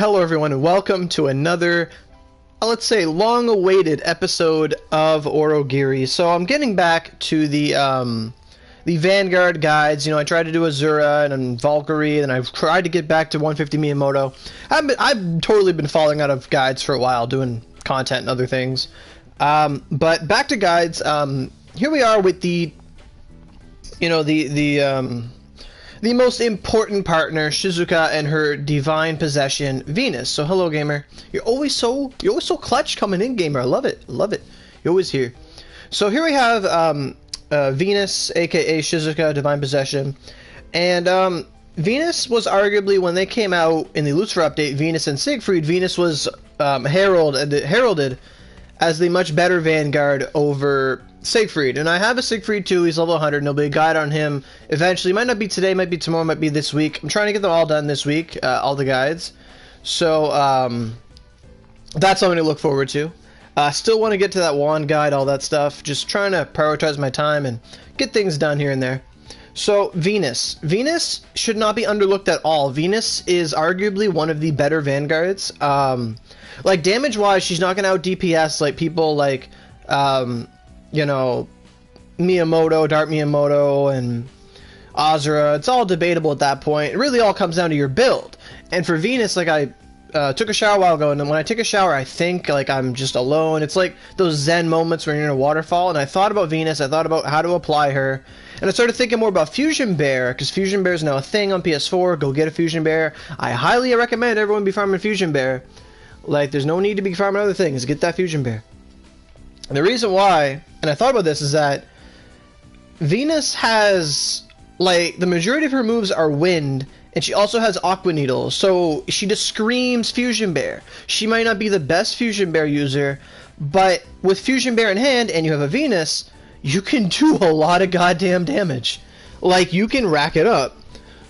Hello everyone and welcome to another, let's say, long-awaited episode of Aurogiri. So I'm getting back to the Vanguard guides. You know, I tried to do Azura and then Valkyrie, and I've tried to get back to 150 Miyamoto. I've totally been falling out of guides for a while, doing content and other things. But back to guides. Here we are with the most important partner, Shizuka, and her divine possession, Venus. So hello, gamer. You're always so clutch coming in, gamer. I love it. Love it. You're always here. So here we have Venus, aka Shizuka, divine possession, and Venus was arguably, when they came out in the Lucifer update, Venus and Siegfried, Venus was heralded as the much better Vanguard over Siegfried. And I have a Siegfried too. He's level 100, and there'll be a guide on him eventually. Might not be today, might be tomorrow, might be this week. I'm trying to get them all done this week, all the guides. So that's something to look forward to. Still want to get to that wand guide, all that stuff. Just trying to prioritize my time and get things done here and there. So Venus should not be underlooked at all. Venus is arguably one of the better Vanguards. Like damage wise, she's knocking out DPS like people like you know, Miyamoto, Dart Miyamoto, and Azura. It's all debatable at that point. It really all comes down to your build. And for Venus, like I took a shower a while ago, and then when I take a shower, I think like I'm just alone. It's like those zen moments when you're in a waterfall. And I thought about Venus. I thought about how to apply her. And I started thinking more about Fusion Bear, because Fusion Bear is now a thing on PS4. Go get a Fusion Bear. I highly recommend everyone be farming Fusion Bear. Like, there's no need to be farming other things. Get that Fusion Bear. And the reason why, and I thought about this, is that Venus has, like, the majority of her moves are wind, and she also has Aqua Needle, so she just screams Fusion Bear. She might not be the best Fusion Bear user, but with Fusion Bear in hand, and you have a Venus, you can do a lot of goddamn damage. Like, you can rack it up.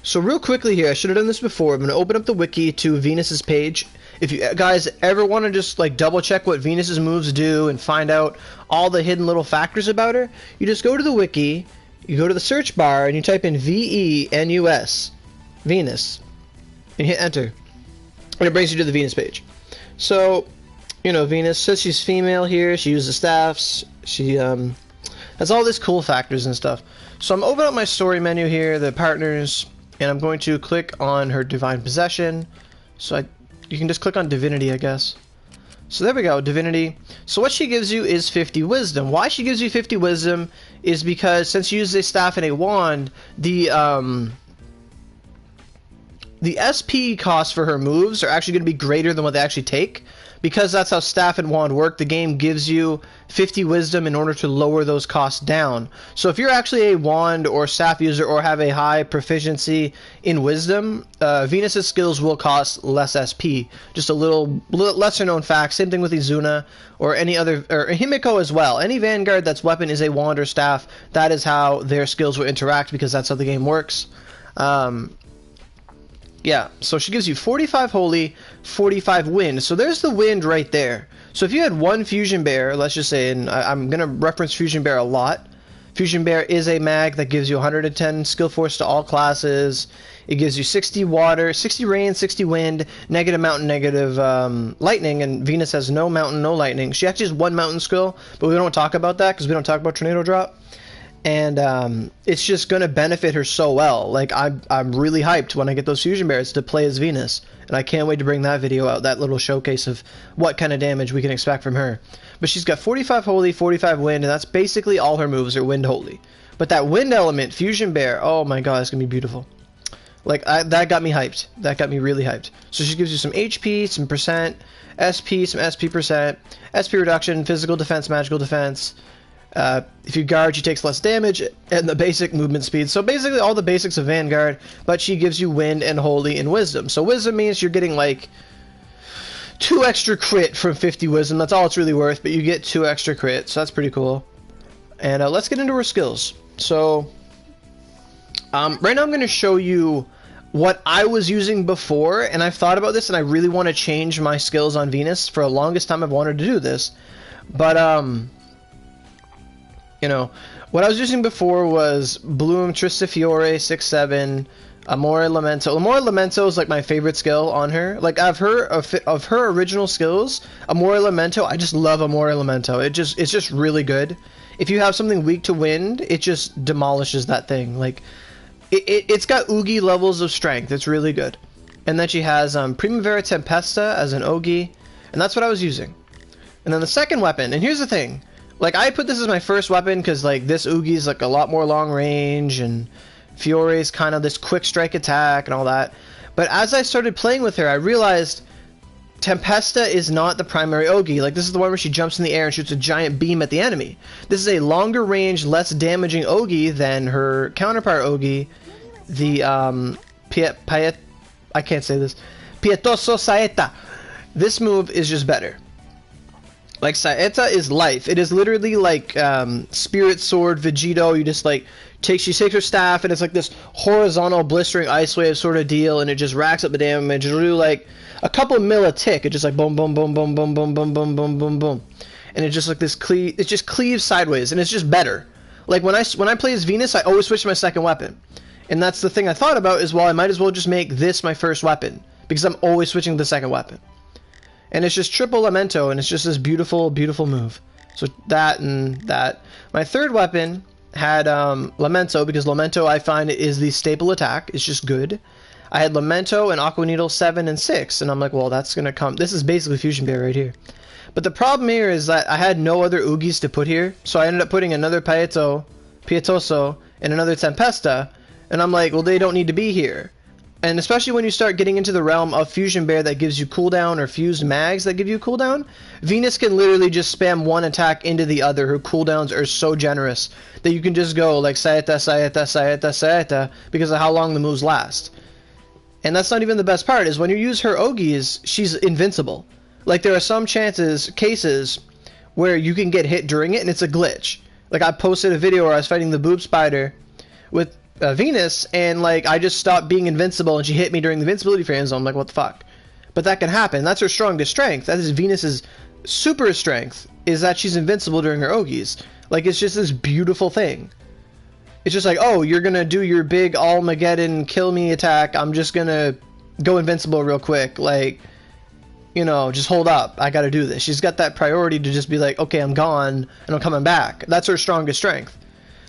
So real quickly here, I should have done this before. I'm going to open up the wiki to Venus's page. If you guys ever want to just like double check what Venus's moves do and find out all the hidden little factors about her, you just go to the wiki, you go to the search bar, and you type in VENUS, Venus, and hit enter. And it brings you to the Venus page. So, you know, Venus says she's female here, she uses staffs, she has all these cool factors and stuff. So I'm opening up my story menu here, the partners, and I'm going to click on her divine possession. So you can just click on divinity, I guess. So there we go, divinity. So what she gives you is 50 wisdom. Why she gives you 50 wisdom is because since you use a staff and a wand, the SP costs for her moves are actually going to be greater than what they actually take. Because that's how staff and wand work, the game gives you 50 wisdom in order to lower those costs down. So if you're actually a wand or staff user or have a high proficiency in wisdom, Venus's skills will cost less SP. Just a little lesser known fact. Same thing with Izuna or any other, or Himiko as well. Any Vanguard that's weapon is a wand or staff, that is how their skills will interact, because that's how the game works. Yeah, so she gives you 45 holy, 45 wind. So there's the wind right there. So if you had one Fusion Bear, let's just say, and I'm going to reference Fusion Bear a lot. Fusion Bear is a mag that gives you 110 skill force to all classes. It gives you 60 water, 60 rain, 60 wind, negative mountain, negative lightning, and Venus has no mountain, no lightning. She actually has one mountain skill, but we don't talk about that because we don't talk about Tornado Drop. And it's just gonna benefit her so well. Like I'm really hyped when I get those Fusion Bears to play as Venus, and I can't wait to bring that video out, that little showcase of what kind of damage we can expect from her. But she's got 45 holy, 45 wind, and that's basically all her moves are wind holy. But that wind element, Fusion Bear, oh my god, it's gonna be beautiful. Like that got me hyped. That got me really hyped. So she gives you some HP, some percent, SP, some SP percent, SP reduction, physical defense, magical defense. If you guard, she takes less damage, and the basic movement speed. So basically all the basics of Vanguard, but she gives you wind and holy and wisdom. So wisdom means you're getting like 2 extra crit from 50 wisdom. That's all it's really worth, but you get 2 extra crit, so that's pretty cool. And let's get into her skills. So right now I'm going to show you what I was using before, and I've thought about this, and I really want to change my skills on Venus. For the longest time I've wanted to do this, but you know, what I was using before was Bloom, Tristafiore, 6-7, Amore Lamento. Amore Lamento is like my favorite skill on her. Like of her original skills, Amore Lamento. I just love Amore Lamento. It's just really good. If you have something weak to wind, it just demolishes that thing. Like it's got Ogie levels of strength. It's really good. And then she has Primavera Tempesta as an Ogie, and that's what I was using. And then the second weapon, and here's the thing, like I put this as my first weapon because like this Ogie's like a lot more long range, and Fiore's kind of this quick strike attack and all that. But as I started playing with her, I realized Tempesta is not the primary Ogie. Like this is the one where she jumps in the air and shoots a giant beam at the enemy. This is a longer range, less damaging Ogie than her counterpart Ogie, the I can't say this, Pietoso Saeta. This move is just better. Like, Saeta is life. It is literally like Spirit Sword Vegito. You just like she takes her staff and it's like this horizontal blistering ice wave sort of deal, and it just racks up the damage. It'll do like a couple mil a tick. It just like boom, boom, boom, boom, boom, boom, boom, boom, boom, boom, boom, and it's just like this it just cleaves sideways, and it's just better. Like when I play as Venus, I always switch to my second weapon, and that's the thing I thought about is, well, I might as well just make this my first weapon because I'm always switching to the second weapon. And it's just triple Lamento, and it's just this beautiful, beautiful move. So that and that. My third weapon had Lamento, because Lamento I find is the staple attack. It's just good. I had Lamento and Aqua Needle 7 and 6, and I'm like, well, that's going to come. This is basically Fusion Bear right here. But the problem here is that I had no other Oogies to put here, so I ended up putting another Pietoso and another Tempesta, and I'm like, well, they don't need to be here. And especially when you start getting into the realm of Fusion Bear that gives you cooldown, or fused mags that give you cooldown, Venus can literally just spam one attack into the other. Her cooldowns are so generous that you can just go like Saeta, Saeta, Saeta, Saeta because of how long the moves last. And that's not even the best part, is when you use her Ogies, she's invincible. Like there are some cases where you can get hit during it and it's a glitch. Like I posted a video where I was fighting the Boob Spider with Venus, and like I just stopped being invincible and she hit me during the invincibility frame zone. I'm like, what the fuck? But that can happen. That's her strongest strength. That is Venus's super strength, is that she's invincible during her Ogies. Like it's just this beautiful thing. It's just like, oh, you're gonna do your big Armageddon kill me attack, I'm just gonna go invincible real quick, like, you know, just hold up, I gotta do this. She's got that priority to just be like, okay, I'm gone and I'm coming back. That's her strongest strength.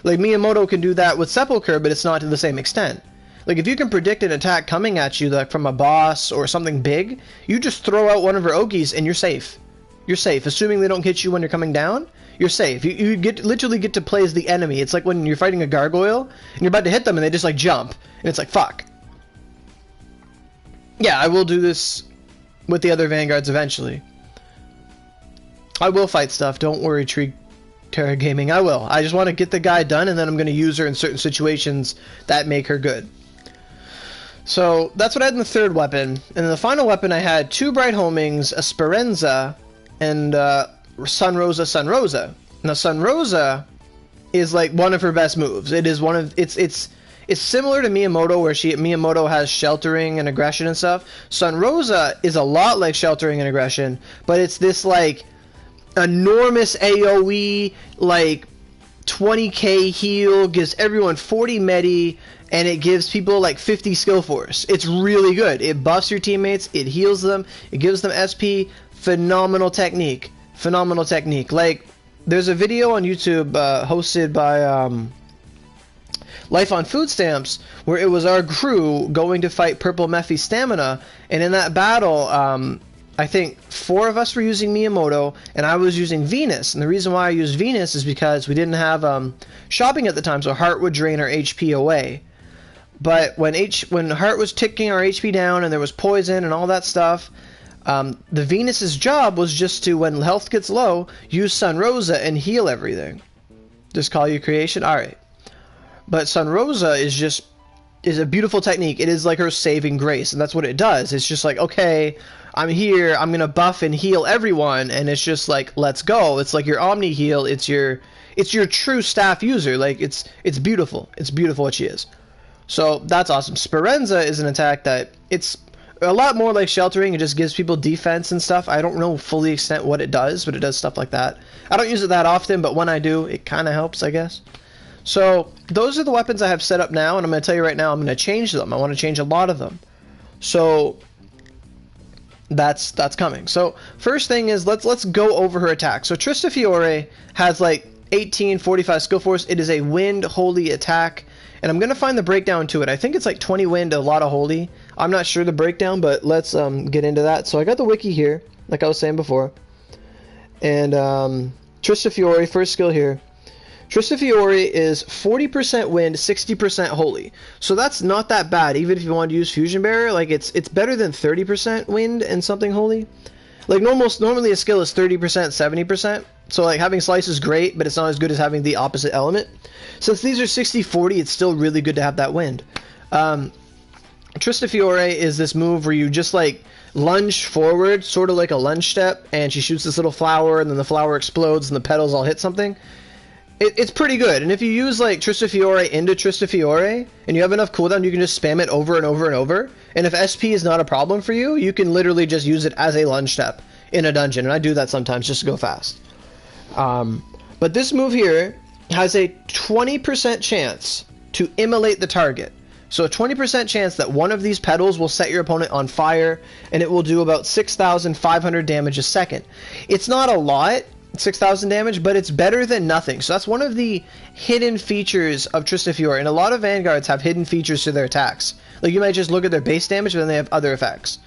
Like Miyamoto can do that with Sepulcher, but it's not to the same extent. Like if you can predict an attack coming at you, like from a boss or something big, you just throw out one of her Ogies and you're safe. You're safe, assuming they don't hit you when you're coming down. You're safe. You literally get to play as the enemy. It's like when you're fighting a gargoyle and you're about to hit them and they just like jump, and it's like, fuck. Yeah, I will do this with the other Vanguards eventually. I will fight stuff. Don't worry, Terra Gaming. I will. I just want to get the guy done, and then I'm going to use her in certain situations that make her good. So that's what I had in the third weapon. And in the final weapon I had two Bright Homings, a Sperenza, and Sun Rosa. Now Sun Rosa is like one of her best moves. It is one of it's similar to Miyamoto, where Miyamoto has sheltering and aggression and stuff. Sun Rosa is a lot like sheltering and aggression, but it's this like enormous AoE, like 20k heal, gives everyone 40 medi, and it gives people like 50 skill force. It's really good. It buffs your teammates, it heals them, it gives them SP. Phenomenal technique. Phenomenal technique. Like, there's a video on YouTube hosted by Life on Food Stamps, where it was our crew going to fight Purple Mephi Stamina, and in that battle, I think 4 of us were using Miyamoto, and I was using Venus. And the reason why I used Venus is because we didn't have shopping at the time, so Heart would drain our HP away. But when Heart was ticking our HP down and there was poison and all that stuff, the Venus's job was just to, when health gets low, use Sun Rosa and heal everything. Just call you creation? Alright. But Sun Rosa is a beautiful technique. It is like her saving grace, and that's what it does. It's just like, okay, I'm here, I'm gonna buff and heal everyone, and it's just like, let's go. It's like your Omni heal, it's your true staff user. Like, it's beautiful. It's beautiful what she is. So that's awesome. Sperenza is an attack that it's a lot more like sheltering. It just gives people defense and stuff. I don't know fully extent what it does, but it does stuff like that. I don't use it that often, but when I do, it kind of helps, I guess. So those are the weapons I have set up now, and I'm going to tell you right now, I'm going to change them. I want to change a lot of them. So that's coming. So first thing is let's go over her attack. So Trista Fiore has like 1845 skill force. It is a wind holy attack, and I'm going to find the breakdown to it. I think it's like 20 wind, a lot of holy. I'm not sure the breakdown, but let's get into that. So I got the wiki here, like I was saying before. And Trista Fiore, first skill here. Trista Fiore is 40% wind, 60% holy. So that's not that bad, even if you want to use Fusion Bearer. Like, it's better than 30% wind and something holy. Like, normally a skill is 30%, 70%. So, like, having Slice is great, but it's not as good as having the opposite element. Since these are 60-40, it's still really good to have that wind. Trista Fiore is this move where you just, like, lunge forward, sort of like a lunge step, and she shoots this little flower, and then the flower explodes, and the petals all hit something. It's pretty good, and if you use, like, Trista Fiore into Trista Fiore, and you have enough cooldown, you can just spam it over and over and over, and if SP is not a problem for you, you can literally just use it as a lunge step in a dungeon, and I do that sometimes just to go fast. But this move here has a 20% chance to immolate the target. So a 20% chance that one of these petals will set your opponent on fire, and it will do about 6,500 damage a second. It's not a lot, 6,000 damage, but it's better than nothing. So that's one of the hidden features of Trista Fiore, and a lot of Vanguards have hidden features to their attacks. Like, you might just look at their base damage, but then they have other effects.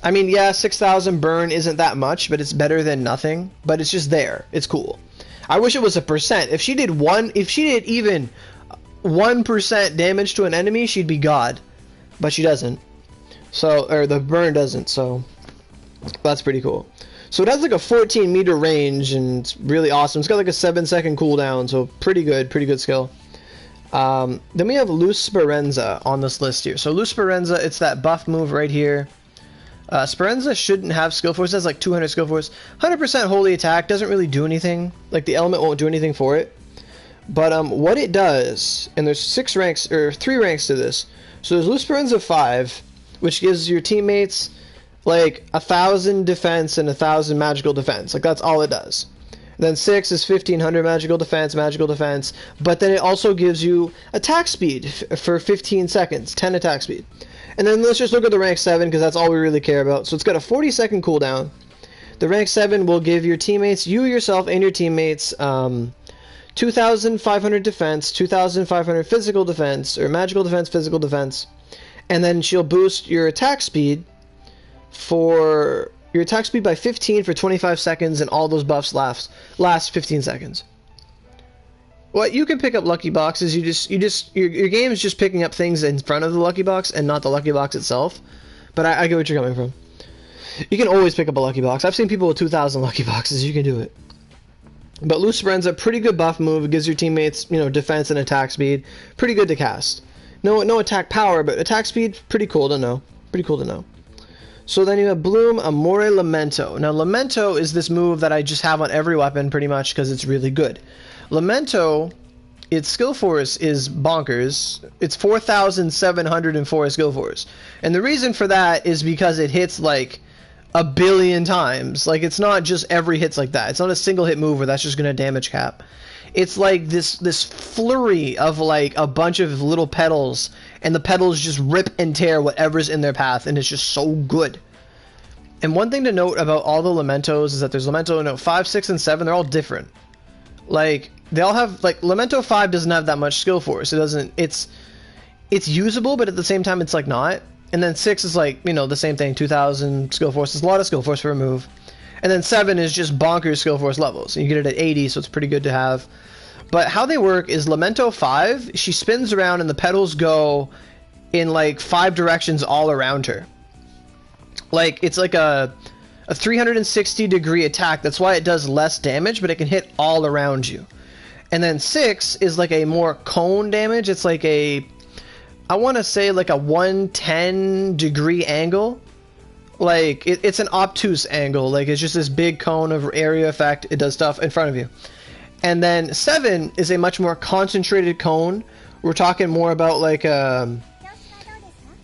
I mean, yeah, 6,000 burn isn't that much, but it's better than nothing. But it's just there. It's cool. I wish it was a percent. If she did even 1% damage to an enemy, she'd be God. But she doesn't. So, or the burn doesn't, so that's pretty cool. So it has like a 14 meter range, and it's really awesome. It's got like a 7-second cooldown, so pretty good skill. Then we have Luz Sperenza on this list here. So Luz Sperenza, it's that buff move right here. Sperenza shouldn't have skill force. It has like 200 skill force. 100% holy attack, doesn't really do anything. Like, the element won't do anything for it. But what it does, and there's 3 ranks to this. So there's Luz Sperenza 5, which gives your teammates like 1,000 defense and 1,000 magical defense. Like, that's all it does. Then 6 is 1,500 magical defense, but then it also gives you attack speed for 15 seconds, 10 attack speed. And then let's just look at the rank 7, because that's all we really care about. So it's got a 40-second cooldown. The rank 7 will give your teammates, you yourself and your teammates, 2,500 defense, 2,500 physical defense, or magical defense, physical defense. And then she'll boost your attack speed by 15 for 25 seconds, and all those buffs last 15 seconds. Well, you can pick up lucky boxes. Your game is just picking up things in front of the lucky box and not the lucky box itself. But I get what you're coming from. You can always pick up a lucky box. I've seen people with 2,000 lucky boxes. You can do it. But Luz Sperenza, pretty good buff move. It gives your teammates, defense and attack speed. Pretty good to cast. No attack power, but attack speed, pretty cool to know. So then you have Bloom Amore Lamento. Now Lamento is this move that I just have on every weapon pretty much because it's really good. Lamento, its skill force is bonkers. It's 4,704 skill force. And the reason for that is because it hits like a billion times. Like, it's not just every hit's like that. It's not a single hit move where that's just going to damage cap. It's like this flurry of like a bunch of little petals, and the petals just rip and tear whatever's in their path, and it's just so good. And one thing to note about all the Lamentos is that there's Lamento 5, 6, and 7. They're all different. Like, they all have, like, Lamento 5 doesn't have that much skill force. It's usable, but at the same time it's like not. And then 6 is like, the same thing, 2,000 skill force. There's a lot of skill force for a move. And then 7 is just bonkers skill force levels. And you get it at 80, so it's pretty good to have. But how they work is Lamento 5, she spins around and the petals go in like 5 directions all around her. Like, it's like a 360 degree attack. That's why it does less damage, but it can hit all around you. And then 6 is like a more cone damage. It's like I want to say like a 110 degree angle. Like, it's an obtuse angle. Like, it's just this big cone of area effect. It does stuff in front of you. And then 7 is a much more concentrated cone. We're talking more about like I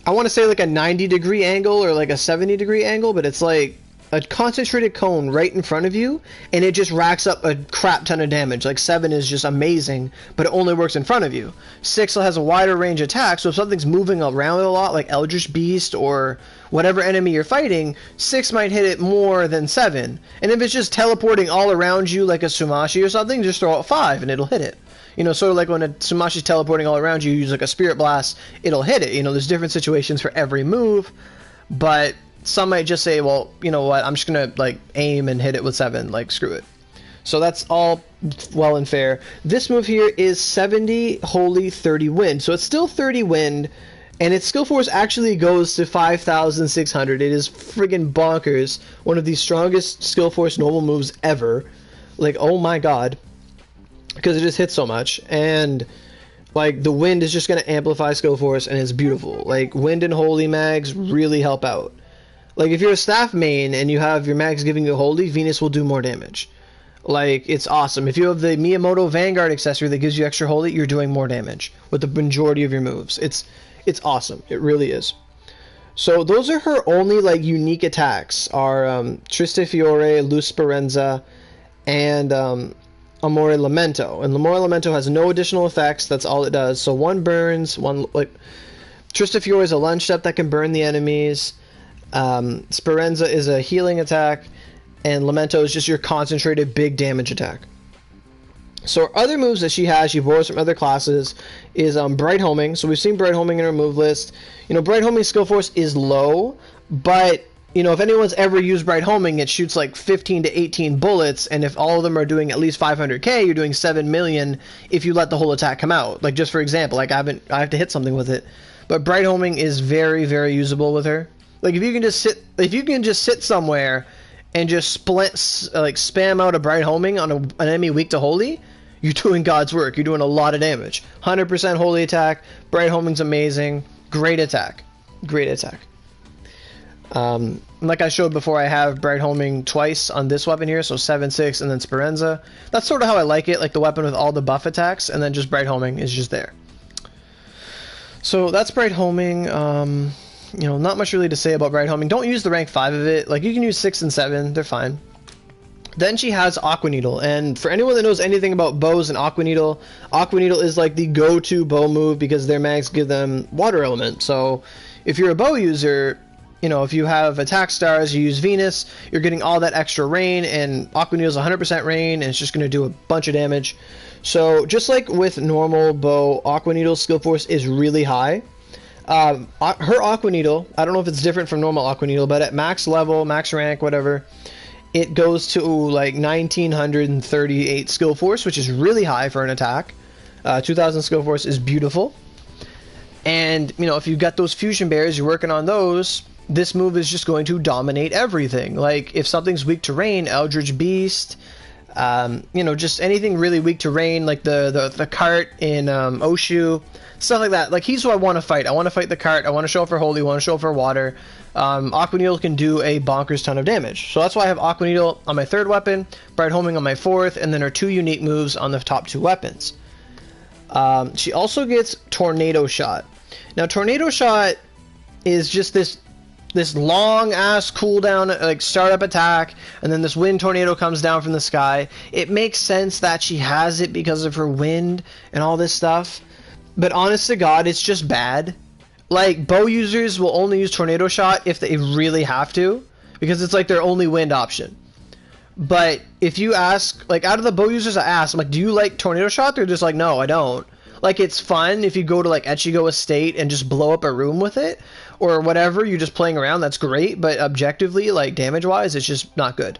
want to say like a 90 degree angle or like a 70 degree angle, but it's like a concentrated cone right in front of you, and it just racks up a crap ton of damage. Like 7 is just amazing, but it only works in front of you. 6 has a wider range attack, so if something's moving around a lot, like Eldritch Beast or whatever enemy you're fighting, 6 might hit it more than 7. And if it's just teleporting all around you like a Sumashi or something, just throw out 5 and it'll hit it. You know, sort of like when a Sumashi's teleporting all around you, you use like a Spirit Blast, it'll hit it. You know, there's different situations for every move, but some might just say, well, you know what, I'm just gonna like aim and hit it with 7, like screw it. So that's all well and fair. This move here is 70 holy, 30 wind, so it's still 30 wind, and its skill force actually goes to 5,600. It is friggin' bonkers. One of the strongest skill force normal moves ever. Like, oh my god, because it just hits so much. And like the wind is just gonna amplify skill force, and it's beautiful. Like wind and holy mags really help out. Like, if you're a staff main and you have your mags giving you holy, Venus will do more damage. Like, it's awesome. If you have the Miyamoto Vanguard accessory that gives you extra holy, you're doing more damage with the majority of your moves. It's awesome. It really is. So, those are her only, like, unique attacks, are Triste Fiore, Luz Speranza, and Amore Lamento. And Amore Lamento has no additional effects. That's all it does. So, 1 burns, 1, like... Triste Fiore is a lunge step that can burn the enemies. Speranza is a healing attack, and Lamento is just your concentrated big damage attack. So other moves that she has, she borrows from other classes, is Bright Homing. So we've seen Bright Homing in her move list. You know, Bright Homing skill force is low, but you know, if anyone's ever used Bright Homing, it shoots like 15 to 18 bullets, and if all of them are doing at least 500k, you're doing 7 million if you let the whole attack come out. Like, just for example, like I have to hit something with it, but Bright Homing is very, very usable with her. Like, if you can just sit somewhere and just spam out a Bright Homing on an enemy weak to holy, you're doing God's work. You're doing a lot of damage. 100% holy attack. Bright Homing's amazing. Great attack. Great attack. Like I showed before, I have Bright Homing twice on this weapon here, so 7, 6, and then Speranza. That's sort of how I like it, like the weapon with all the buff attacks, and then just Bright Homing is just there. So that's Bright Homing. You know, not much really to say about Bright Homing. Don't use the rank 5 of it. Like, you can use 6 and 7. They're fine. Then she has Aqua Needle. And for anyone that knows anything about bows and Aqua Needle is like the go-to bow move because their mags give them water element. So if you're a bow user, you know, if you have attack stars, you use Venus, you're getting all that extra rain, and Aqua Needle is 100% rain, and it's just going to do a bunch of damage. So just like with normal bow, Aqua Needle's skill force is really high. Her Aqua Needle, I don't know if it's different from normal Aqua Needle, but at max level, max rank, whatever, it goes to like 1938 skill force, which is really high for an attack. 2000 skill force is beautiful. And, you know, if you've got those fusion bears, you're working on those, this move is just going to dominate everything. Like, if something's weak to rain, Eldritch Beast, you know, just anything really weak to rain, like the cart in Oshu, stuff like that. Like, he's who I want to fight. I want to fight the cart. I want to show up for holy. I want to show up for water. Aqua Needle can do a bonkers ton of damage. So that's why I have Aqua Needle on my 3rd weapon, Bright Homing on my 4th, and then her 2 unique moves on the top 2 weapons. She also gets Tornado Shot. Now, Tornado Shot is just this long ass cooldown, like startup attack, and then this wind tornado comes down from the sky. It makes sense that she has it because of her wind and all this stuff, but honest to God, it's just bad. Like, bow users will only use Tornado Shot if they really have to, because it's like their only wind option. But if you ask, like, out of the bow users I asked, I'm like, do you like Tornado Shot? They're just like, no, I don't. Like, it's fun if you go to like Echigo Estate and just blow up a room with it, or whatever, you're just playing around, that's great, but objectively, like, damage-wise, it's just not good.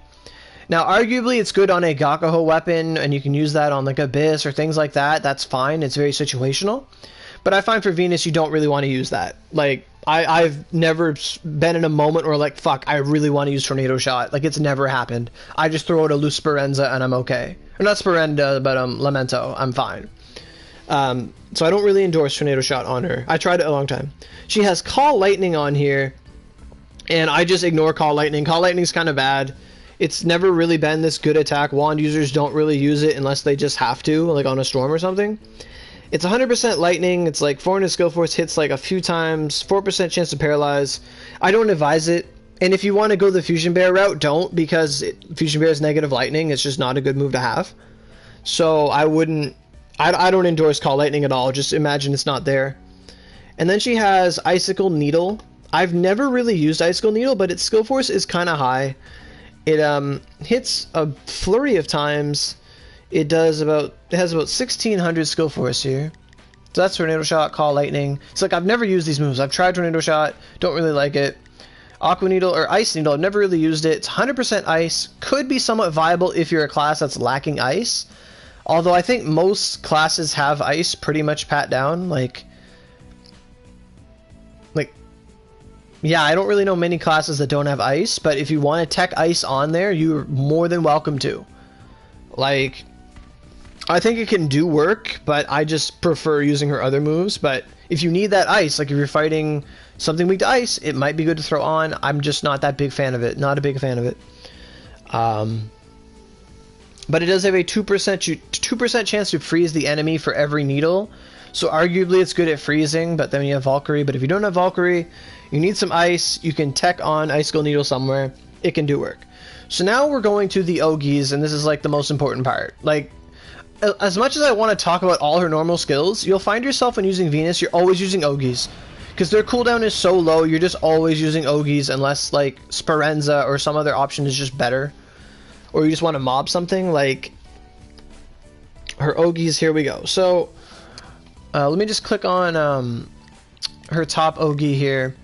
Now, arguably, it's good on a Gakuho weapon, and you can use that on, like, Abyss or things like that. That's fine. It's very situational. But I find for Venus, you don't really want to use that. Like, I've never been in a moment where, like, fuck, I really want to use Tornado Shot. Like, it's never happened. I just throw out a Luz Speranza, and I'm okay. Or not Speranza, but Lamento. I'm fine. So I don't really endorse Tornado Shot on her. I tried it a long time. She has Call Lightning on here, and I just ignore Call Lightning. Call Lightning's kind of bad. It's never really been this good attack. Wand users don't really use it unless they just have to, like on a storm or something. It's 100% lightning. It's like 400 skill force, hits like a few times, 4% chance to paralyze. I don't advise it. And if you want to go the Fusion Bear route, don't, because Fusion Bear is negative lightning. It's just not a good move to have. So I wouldn't... I don't endorse Call Lightning at all. Just imagine it's not there. And then she has Icicle Needle. I've never really used Icicle Needle, but its skill force is kind of high. It hits a flurry of times. It has about 1600 skill force here. So that's Tornado Shot, Call Lightning. It's like I've never used these moves. I've tried Tornado Shot, don't really like it. Aqua Needle or Ice Needle, I've never really used it. It's 100% ice. Could be somewhat viable if you're a class that's lacking ice. Although I think most classes have ice pretty much pat down. Like, yeah, I don't really know many classes that don't have ice, but if you want to tech ice on there, you're more than welcome to. Like, I think it can do work, but I just prefer using her other moves. But if you need that ice, like if you're fighting something weak to ice, it might be good to throw on. I'm just not that big fan of it. Not a big fan of it. But it does have a 2% chance to freeze the enemy for every needle. So arguably it's good at freezing, but then you have Valkyrie. But if you don't have Valkyrie, you need some ice, you can tech on Icicle Needle somewhere. It can do work. So now we're going to the Ogies, and this is like the most important part. Like, as much as I want to talk about all her normal skills, you'll find yourself when using Venus, you're always using Ogies. Because their cooldown is so low, you're just always using Ogies unless like Speranza or some other option is just better. Or you just want to mob something, like her Ogies, here we go. So, let me just click on her top Ogie here.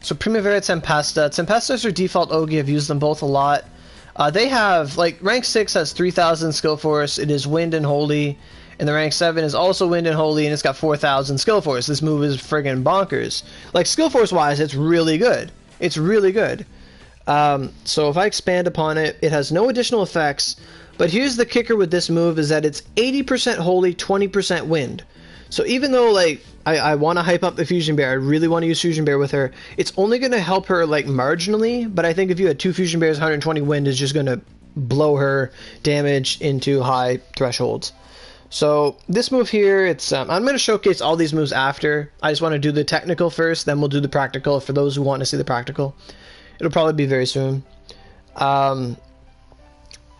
So Primavera Tempesta. Tempesta is her default Ogie. I've used them both a lot. They have, like, rank 6 has 3000 skill force. It is Wind and Holy. And the rank 7 is also Wind and Holy, and it's got 4000 skill force. This move is friggin' bonkers. Like, skill force wise, it's really good. It's really good. So if I expand upon it, it has no additional effects. But here's the kicker with this move is that it's 80% Holy, 20% Wind. So even though, like, I want to hype up the Fusion Bear, I really want to use Fusion Bear with her, it's only going to help her, like, marginally, but I think if you had 2 Fusion Bears, 120 Wind is just going to blow her damage into high thresholds. So this move here, it's I'm going to showcase all these moves after. I just want to do the technical first, then we'll do the practical for those who want to see the practical. It'll probably be very soon.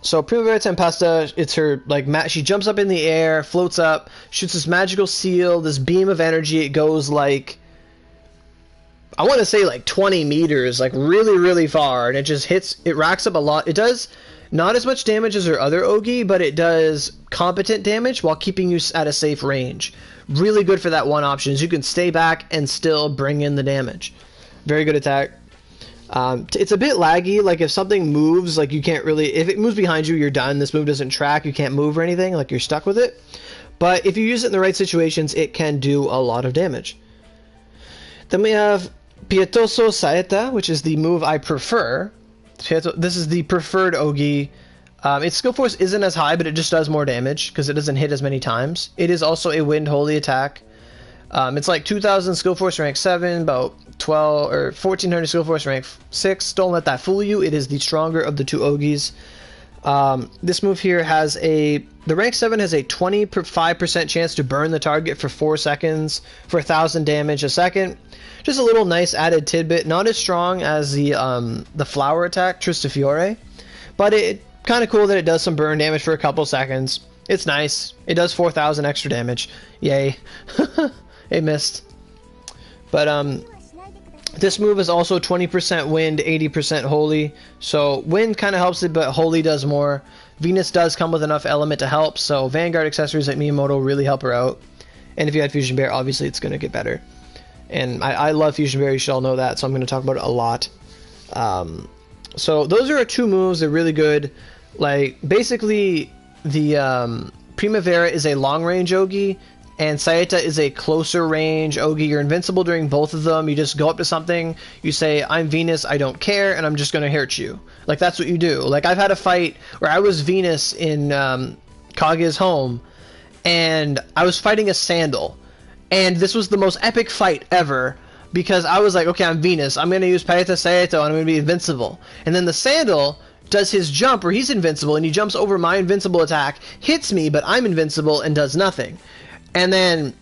So Primavera Tempesta, it's her, like, she jumps up in the air, floats up, shoots this magical seal, this beam of energy. It goes, like, I want to say, like, 20 meters, like, really, really far, and it just hits, it racks up a lot. It does not as much damage as her other Ogie, but it does competent damage while keeping you at a safe range. Really good for that one option, is you can stay back and still bring in the damage. Very good attack. It's a bit laggy, like if something moves, like you can't really, if it moves behind you, you're done. This move doesn't track, you can't move or anything, like you're stuck with it. But if you use it in the right situations, it can do a lot of damage. Then we have Pietoso Saeta, which is the move I prefer. This is the preferred Ogie. Its skill force isn't as high, but it just does more damage because it doesn't hit as many times. It is also a Wind Holy attack. It's like 2000 skill force rank 7, about 12 or 1400 skill force rank 6. Don't let that fool you. It is the stronger of the two Ogies. This move here has the rank 7 has a 25% chance to burn the target for 4 seconds for 1000 damage a second. Just a little nice added tidbit. Not as strong as the flower attack Tristafiore, but it kind of cool that it does some burn damage for a couple seconds. It's nice. It does 4000 extra damage. Yay. It missed. But this move is also 20% Wind, 80% Holy. So Wind kind of helps it, but Holy does more. Venus does come with enough element to help, so Vanguard accessories like Miyamoto really help her out. And if you had Fusion Bear, obviously it's going to get better. And I love Fusion Bear, you should all know that, so I'm going to talk about it a lot. So those are our two moves. They're really good. Like, basically, the Primavera is a long-range Ogie, and Saeta is a closer range Ogie. You're invincible during both of them. You just go up to something, you say, I'm Venus, I don't care, and I'm just going to hurt you. Like, that's what you do. Like, I've had a fight where I was Venus in Kage's home, and I was fighting a Sandal. And this was the most epic fight ever, because I was like, okay, I'm Venus, I'm going to use Paeta Saeto, and I'm going to be invincible. And then the Sandal does his jump where he's invincible, and he jumps over my invincible attack, hits me, but I'm invincible, and does nothing. And then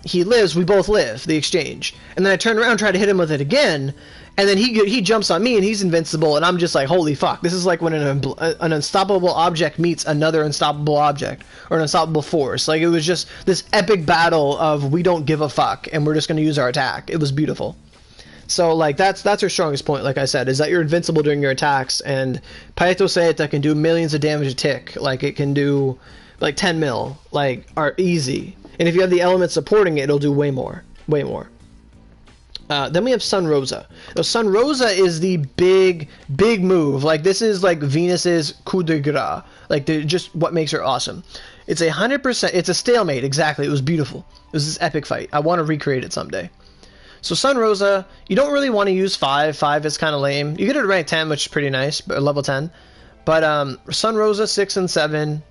he lives, we both live, the exchange. And then I turn around and try to hit him with it again, and then he jumps on me and he's invincible, and I'm just like, holy fuck, this is like when an unstoppable object meets another unstoppable object, or an unstoppable force. Like, it was just this epic battle of we don't give a fuck and we're just going to use our attack. It was beautiful. So like that's her strongest point, like I said, is that you're invincible during your attacks, and Paeto Saeta can do millions of damage a tick. Like, it can do like 10 mil, like, are easy. And if you have the element supporting it, it'll do way more. Then we have Sun Rosa. Now, Sun Rosa is the big move. Like, this is like Venus's coup de grace. Like, just what makes her awesome. It's 100%. It's a stalemate. Exactly. It was beautiful. It was this epic fight. I want to recreate it someday. So Sun Rosa, you don't really want to use 5. 5 is kind of lame. You get it at rank 10, which is pretty nice, but level 10. But Sun Rosa 6 and 7.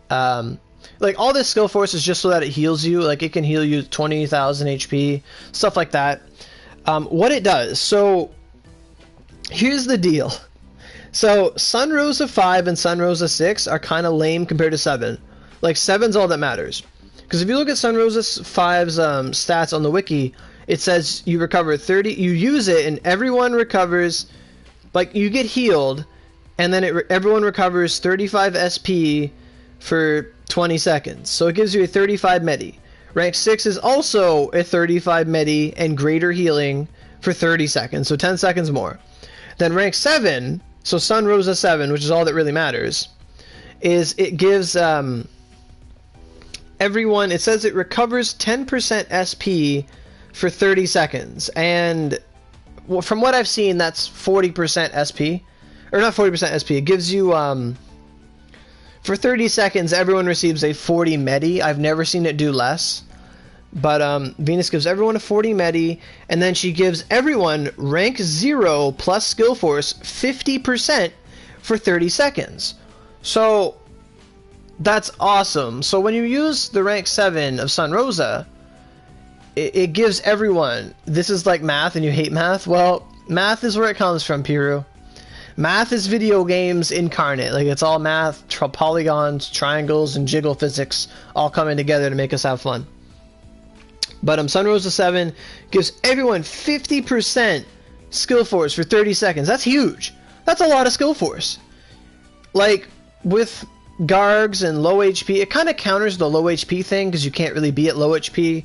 Like, all this skill force is just so that it heals you. Like, it can heal you 20,000 HP, stuff like that. What it does, so here's the deal. So Sun Rosa 5 and Sun Rosa 6 are kind of lame compared to 7. Like, 7's all that matters. Because if you look at Sun Rosa 5's stats on the wiki, it says you recover 30, you use it and everyone recovers, like, you get healed, and then everyone recovers 35 SP for 20 seconds. So it gives you a 35 medi. Rank 6 is also a 35 medi and greater healing for 30 seconds, so 10 seconds more. Then rank 7, so Sun Rosa 7, which is all that really matters, is it gives everyone, it says it recovers 10% SP for 30 seconds. And from what I've seen, that's 40% SP. Or not 40% SP, it gives you, for 30 seconds, everyone receives a 40 medi. I've never seen it do less. But Venus gives everyone a 40 medi, and then she gives everyone rank 0 plus skill force 50% for 30 seconds. So that's awesome. So when you use the rank 7 of Sun Rosa, it gives everyone, this is like math and you hate math. Well, math is where it comes from, Piru. Math is video games incarnate. Like, it's all math, polygons, triangles, and jiggle physics all coming together to make us have fun. But Sun Rosa 7 gives everyone 50% skill force for 30 seconds. That's huge. That's a lot of skill force. Like, with Gargs and low HP, it kind of counters the low HP thing, because you can't really be at low HP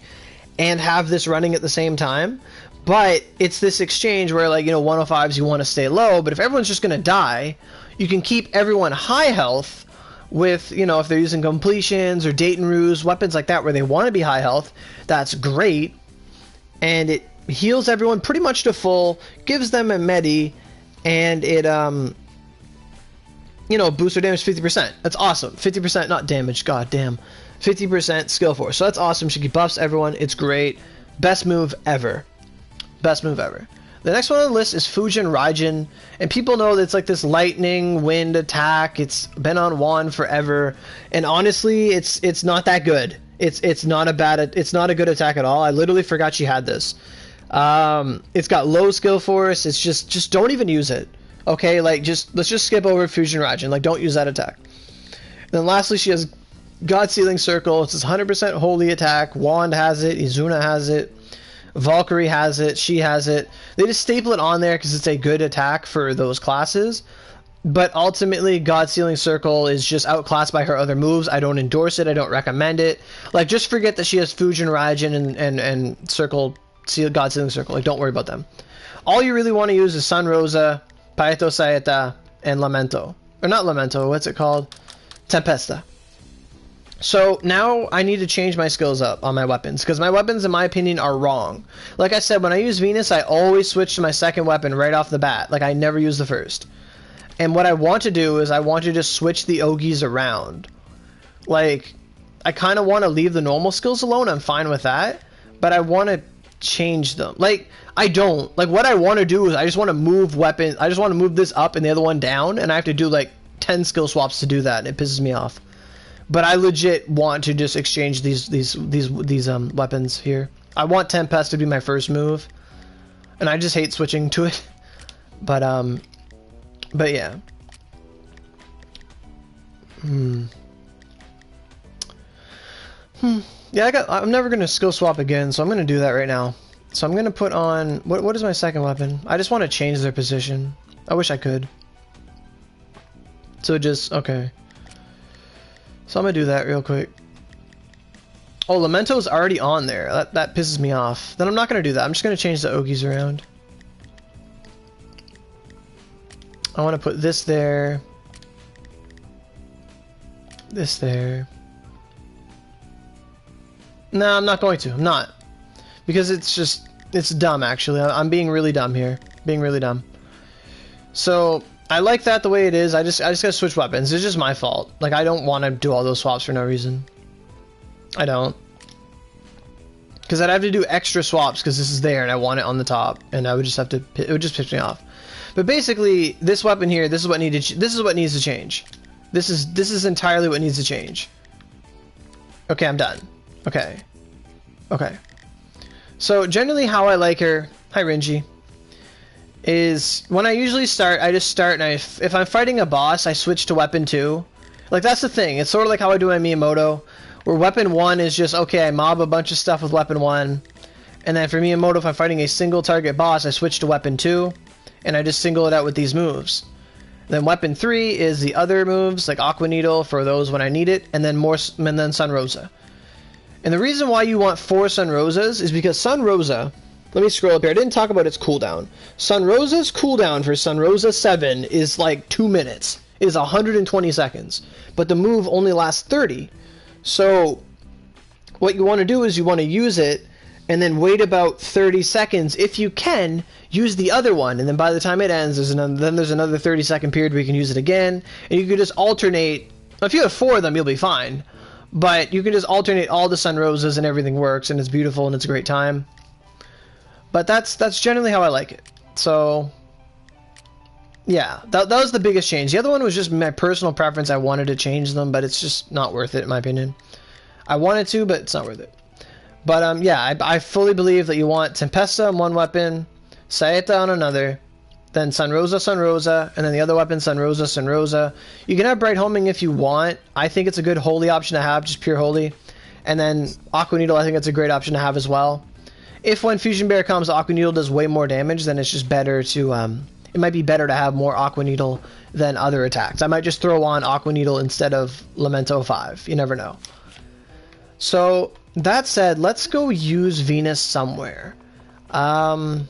and have this running at the same time. But it's this exchange where, like, 105s you want to stay low, but if everyone's just going to die, you can keep everyone high health with, if they're using completions or Dayton Ruse, weapons like that where they want to be high health. That's great. And it heals everyone pretty much to full, gives them a medi, and it, boosts their damage 50%. That's awesome. 50%, not damage, god damn. 50% skill force. So that's awesome. She buffs everyone. It's great. Best move ever. Best move ever. The next one on the list is Fujin Raijin, and people know that it's like this lightning wind attack. It's been on Juan forever, and honestly, it's not that good. It's not a good attack at all. I literally forgot she had this. It's got low skill force. It's just don't even use it. Okay, like, let's just skip over Fujin Raijin. Like, don't use that attack. And then lastly, she has God Sealing Circle. It's this 100% holy attack. Wand has it. Izuna has it. Valkyrie has it, she has it. They just staple it on there because it's a good attack for those classes. But ultimately, God Sealing Circle is just outclassed by her other moves. I don't endorse it, I don't recommend it. Like, just forget that she has Fujin Raijin and Circle, God Sealing Circle. Like, don't worry about them. All you really want to use is Sun Rosa, Paeto Saeta, and Lamento. Or not Lamento, what's it called? Tempesta. So now I need to change my skills up on my weapons, because my weapons, in my opinion, are wrong. Like I said, when I use Venus, I always switch to my second weapon right off the bat. Like, I never use the first. And what I want to do is I want to just switch the Ogies around. Like, I kind of want to leave the normal skills alone. I'm fine with that. But I want to change them. Like, I don't. Like, what I want to do is I just want to move weapons. I just want to move this up and the other one down. And I have to do, like, 10 skill swaps to do that. It pisses me off. But I legit want to just exchange these weapons here. I want Tempest to be my first move, and I just hate switching to it. But yeah. Yeah, I'm never gonna skill swap again, so I'm gonna do that right now. So I'm gonna put on... What is my second weapon? I just want to change their position. I wish I could. So just... Okay. So I'm gonna do that real quick. Oh, Lamento's already on there. That pisses me off. Then I'm not gonna do that. I'm just gonna change the Ogies around. I want to put this there. This there. No, I'm not going to. I'm not. Because it's just... It's dumb, actually. I'm being really dumb here. Being really dumb. So... I like that the way it is. I just gotta switch weapons. It's just my fault. Like, I don't want to do all those swaps for no reason. I don't. Because I'd have to do extra swaps because this is there and I want it on the top. And I would just have to... It would just piss me off. But basically, this weapon here, this is what needs to change. This is entirely what needs to change. Okay, I'm done. Okay. Okay. So, generally how I like her... Hi, Renji. Is when I usually start, I just start and if I'm fighting a boss, I switch to weapon 2. Like, that's the thing. It's sort of like how I do my Miyamoto, where weapon 1 is just, okay, I mob a bunch of stuff with weapon 1, and then for Miyamoto, if I'm fighting a single target boss, I switch to weapon 2, and I just single it out with these moves. Then weapon 3 is the other moves, like Aqua Needle for those when I need it, and then Sun Rosa. And the reason why you want 4 Sun Rosas is because Sun Rosa... Let me scroll up here. I didn't talk about its cooldown. Sun Rosa's cooldown for Sun Rosa 7 is like 2 minutes. It is 120 seconds. But the move only lasts 30. So, what you want to do is you want to use it, and then wait about 30 seconds. If you can, use the other one. And then by the time it ends, there's another 30-second period where you can use it again. And you can just alternate. If you have 4 of them, you'll be fine. But you can just alternate all the Sun Rosas and everything works, and it's beautiful, and it's a great time. But that's generally how I like it. So, yeah, that was the biggest change. The other one was just my personal preference. I wanted to change them, but it's just not worth it, in my opinion. I wanted to, but it's not worth it. But, yeah, I fully believe that you want Tempesta on one weapon, Saeta on another, then Sun Rosa, and then the other weapon, Sun Rosa. You can have Bright Homing if you want. I think it's a good holy option to have, just pure holy. And then Aqua Needle, I think it's a great option to have as well. If when Fusion Bear comes, Aqua Needle does way more damage, then it's just better to, it might be better to have more Aqua Needle than other attacks. I might just throw on Aqua Needle instead of Lamento 5. You never know. So, that said, let's go use Venus somewhere. I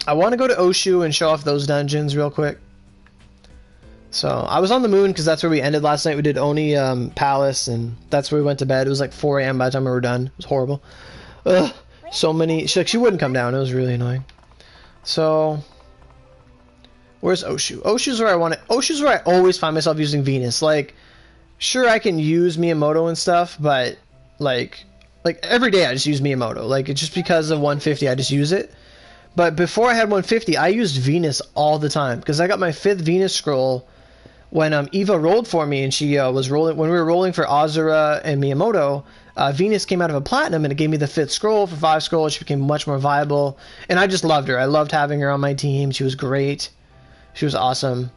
want to go to Oshu and show off those dungeons real quick. So, I was on the moon because that's where we ended last night. We did Oni Palace, and that's where we went to bed. It was like 4 AM by the time we were done. It was horrible. Ugh. So many... She wouldn't come down. It was really annoying. So... Where's Oshu? Oshu's where I want it. Oshu's where I always find myself using Venus. Like, sure, I can use Miyamoto and stuff, but, like every day I just use Miyamoto. Like, it's just because of 150, I just use it. But before I had 150, I used Venus all the time. Because I got my 5th Venus scroll when Eva rolled for me, and she was rolling... When we were rolling for Azura and Miyamoto... Venus came out of a platinum and it gave me the 5th scroll for 5 scrolls. She became much more viable, and I just loved her. I loved having her on my team. She was great. She was awesome.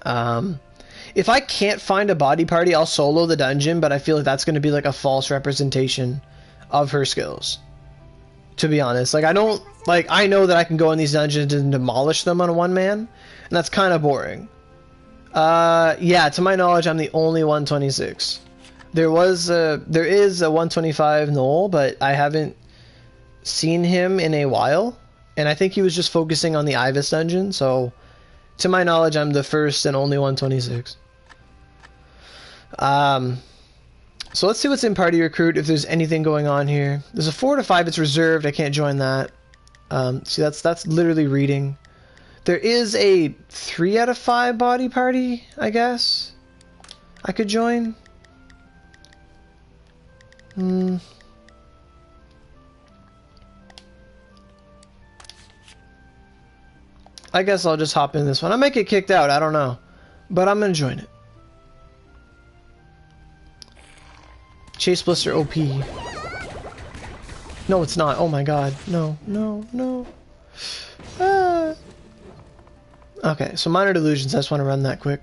If I can't find a body party, I'll solo the dungeon, but I feel like that's going to be like a false representation of her skills, to be honest. Like, I know that I can go in these dungeons and demolish them on a one man, and that's kind of boring. Yeah, to my knowledge, I'm the only 126. There is a 125 Noel, but I haven't seen him in a while, and I think he was just focusing on the Ibis dungeon, so to my knowledge, I'm the first and only 126. So let's see what's in Party Recruit, if there's anything going on here. There's a 4 to 5, it's reserved, I can't join that. See, that's literally reading. There is a 3 out of 5 body party, I guess I could join. I guess I'll just hop in this one. I might get kicked out, I don't know. But I'm gonna join it. Chase Blister OP. No, it's not. Oh my god. No, no, no. Ah. Okay, so Minor Delusions. I just want to run that quick.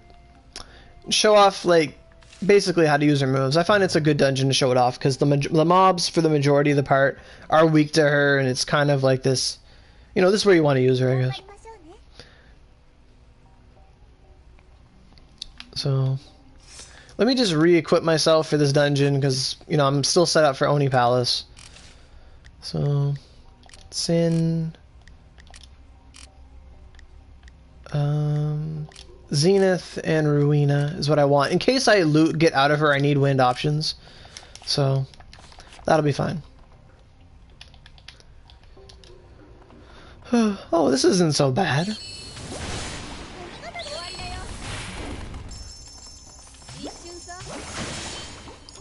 Show off, like, basically how to use her moves. I find it's a good dungeon to show it off because the mobs for the majority of the part are weak to her, and it's kind of like this, you know, this is where you want to use her, I guess. So let me just re-equip myself for this dungeon because, you know, I'm still set up for Oni Palace. So Sin, Zenith and Ruina is what I want. In case I get out of her, I need wind options. So that'll be fine. Oh, this isn't so bad.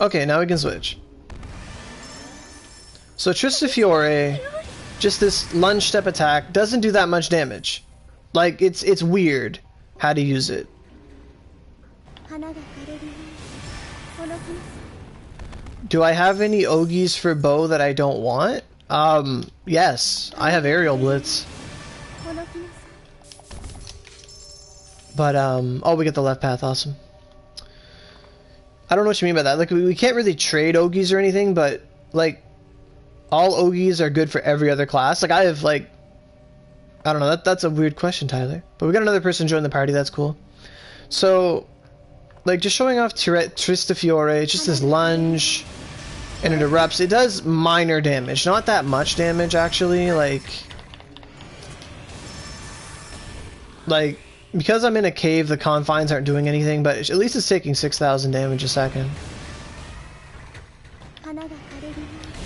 Okay, now we can switch. So Tristafiore, just this lunge step attack, doesn't do that much damage. Like, it's weird how to use it. Do I have any Ogies for bow that I don't want? Yes. I have Aerial Blitz. But, oh, we get the left path, awesome. I don't know what you mean by that. Like, we can't really trade Ogies or anything, but, like, all Ogies are good for every other class. Like, I have, like, I don't know, that's a weird question, Tyler. But we got another person join the party, that's cool. So, like, just showing off Tristafiore, it's just this lunge, and it erupts. It does minor damage, not that much damage, actually, like, because I'm in a cave, the confines aren't doing anything, but at least it's taking 6,000 damage a second.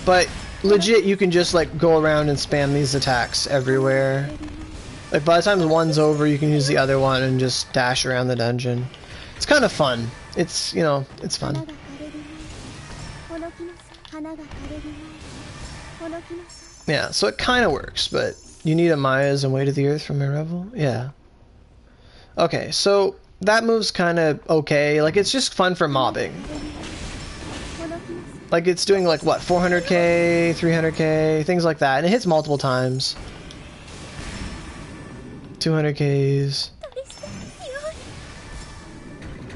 But legit, you can just like go around and spam these attacks everywhere. Like by the time one's over, you can use the other one and just dash around the dungeon. It's kind of fun. It's, you know, it's fun. Yeah, so it kind of works, but you need Amaya's and Way to the Earth from a Revel? Yeah. Okay, so that move's kind of okay. Like, it's just fun for mobbing. Like, it's doing, like, what, 400k, 300k, things like that. And it hits multiple times. 200ks.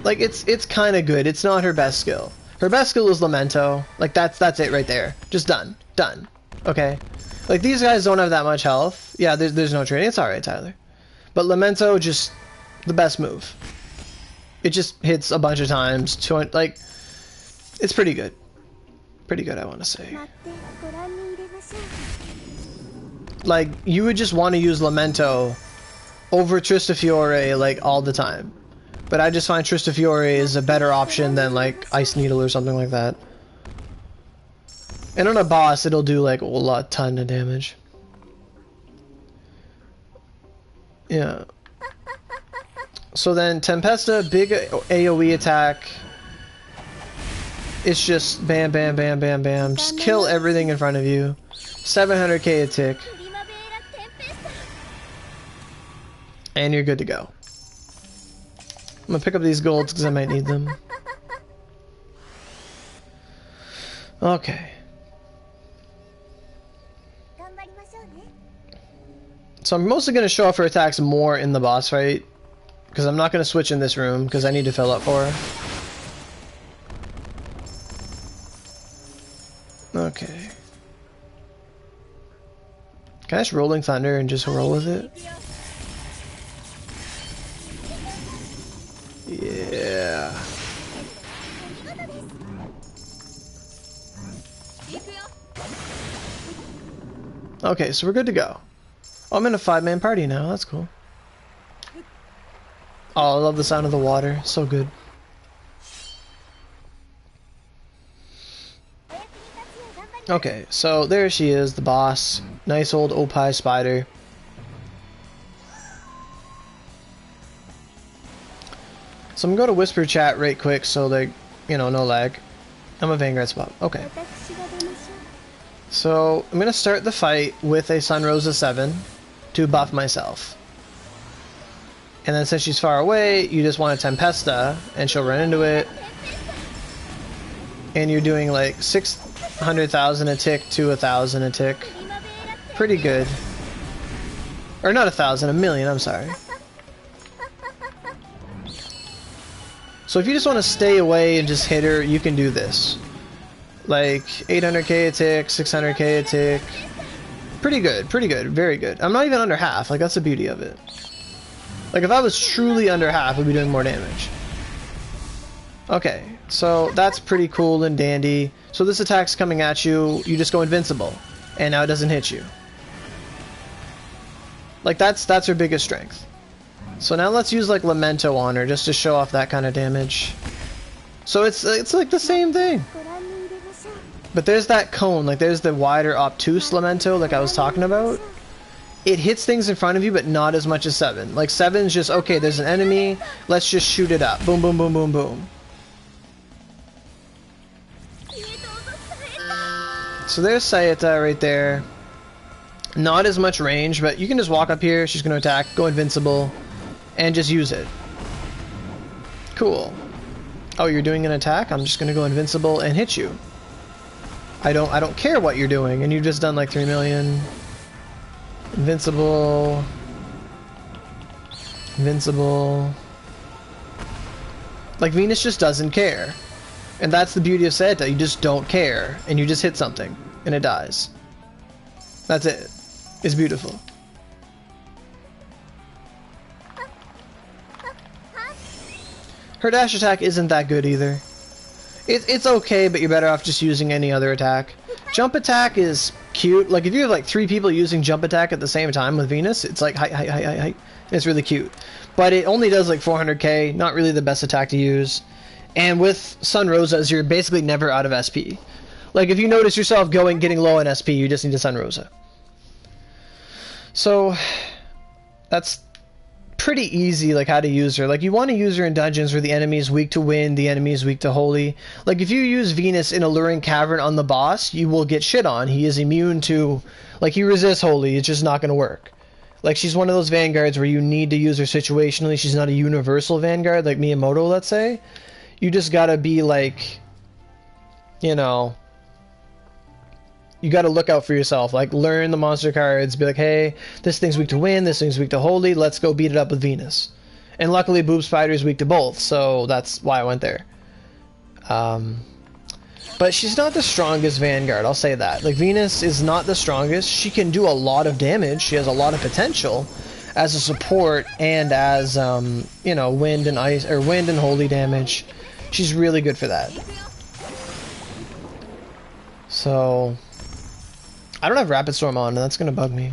Like, it's kind of good. It's not her best skill. Her best skill is Lamento. Like, that's it right there. Just done. Done. Okay? Like, these guys don't have that much health. Yeah, there's no trading. It's alright, Tyler. But Lamento, just the best move. It just hits a bunch of times. 200, like, it's pretty good. Pretty good, I want to say. Like, you would just want to use Lamento over Tristafiore, like, all the time. But I just find Tristafiore is a better option than, like, Ice Needle or something like that. And on a boss, it'll do, like, a ton of damage. Yeah. So then, Tempesta, big AoE attack. It's just bam, bam, bam, bam, bam. Just kill everything in front of you. 700k a tick. And you're good to go. I'm gonna pick up these golds because I might need them. Okay. So I'm mostly gonna show off her attacks more in the boss fight. Because I'm not gonna switch in this room because I need to fill up for her. Okay. Can I just Rolling Thunder and just roll with it? Yeah. Okay, so we're good to go. Oh, I'm in a 5-man party now, that's cool. Oh, I love the sound of the water, so good. Okay, so there she is, the boss. Nice old Opie spider. So I'm gonna go to Whisper Chat right quick so like, you know, no lag. I'm a Vanguard spot. Okay. So I'm gonna start the fight with a Sunrosa 7 to buff myself. And then since she's far away, you just want a Tempesta and she'll run into it. And you're doing like 600,000 a tick to 1,000 a tick. Pretty good. Or not 1,000, 1,000,000, I'm sorry. So So if you just want to stay away and just hit her, you can do this. Like 800k a tick, 600k a tick. Pretty good, very good. I'm not even under half, like that's the beauty of it. Like if I was truly under half, I'd be doing more damage. Okay, so that's pretty cool and dandy. So this attack's coming at you, you just go invincible, and now it doesn't hit you. Like that's her biggest strength. So now let's use like Lamento on her just to show off that kind of damage. So it's like the same thing. But there's that cone, like there's the wider obtuse Lamento like I was talking about. It hits things in front of you but not as much as 7. Like 7's just, okay, there's an enemy, let's just shoot it up. Boom, boom, boom, boom, boom. So there's Sayata right there. Not as much range, but you can just walk up here, she's gonna attack, go invincible. And just use it. Cool. Oh, you're doing an attack? I'm just gonna go invincible and hit you. I don't care what you're doing, and you've just done like 3 million. Invincible. Invincible. Like Venus just doesn't care. And that's the beauty of Sayata, you just don't care. And you just hit something, and it dies. That's it. It's beautiful. Her dash attack isn't that good either. It's okay, but you're better off just using any other attack. Jump attack is cute. Like if you have like 3 people using jump attack at the same time with Venus, it's like height. It's really cute. But it only does like 400k, not really the best attack to use. And with Sun Rosas, you're basically never out of SP. Like if you notice yourself getting low in SP, you just need a Sun Rosa. So that's pretty easy, like how to use her. Like you want to use her in dungeons where the enemy is weak to wind, the enemy is weak to holy. Like if you use Venus in Alluring Cavern on the boss, you will get shit on. He is immune to, like he resists holy, it's just not going to work. Like she's one of those vanguards where you need to use her situationally. She's not a universal vanguard like Miyamoto, let's say. You just gotta be like, you know, you gotta look out for yourself. Like learn the monster cards, be like, hey, this thing's weak to wind, this thing's weak to holy, let's go beat it up with Venus. And luckily Boob Spider is weak to both, so that's why I went there. But she's not the strongest vanguard, I'll say that. Like Venus is not the strongest. She can do a lot of damage, she has a lot of potential as a support and as you know, wind and ice or wind and holy damage. She's really good for that. So I don't have Rapid Storm on, and that's gonna bug me.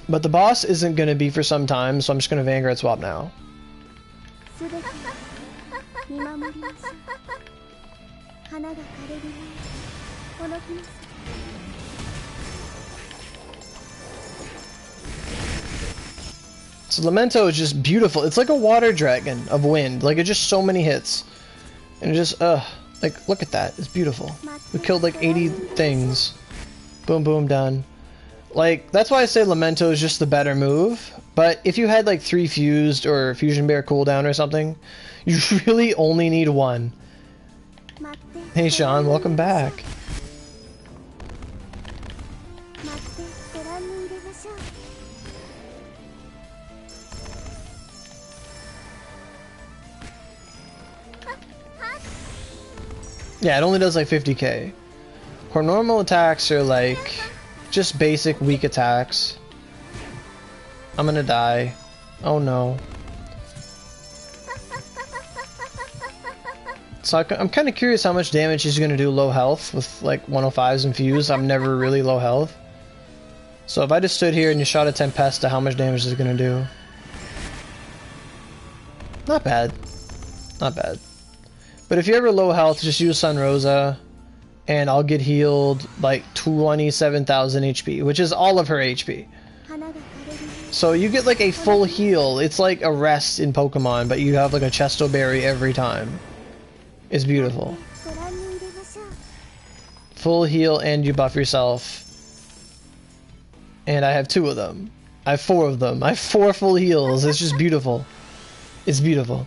But the boss isn't gonna be for some time, so I'm just gonna Vanguard swap now. So Lamento is just beautiful. It's like a water dragon of wind. Like it's just so many hits. And it just, like, look at that. It's beautiful. We killed like 80 things. Boom, boom, done. Like, that's why I say Lamento is just the better move. But if you had like 3 fused or Fusion Bear cooldown or something, you really only need 1. Hey Sean, welcome back. Yeah, it only does like 50k. Her normal attacks are like just basic weak attacks. I'm gonna die. Oh no. So I'm kind of curious how much damage she's gonna do low health with like 105s infused. I'm never really low health. So if I just stood here and you shot a Tempesta, how much damage is it gonna do? Not bad. Not bad. But if you're ever low health, just use Sun Rosa, and I'll get healed like 27,000 HP, which is all of her HP. So you get like a full heal. It's like a rest in Pokemon, but you have like a Chesto Berry every time. It's beautiful. Full heal and you buff yourself. And I have 2 of them. I have 4 of them. I have 4 full heals. It's just beautiful. It's beautiful.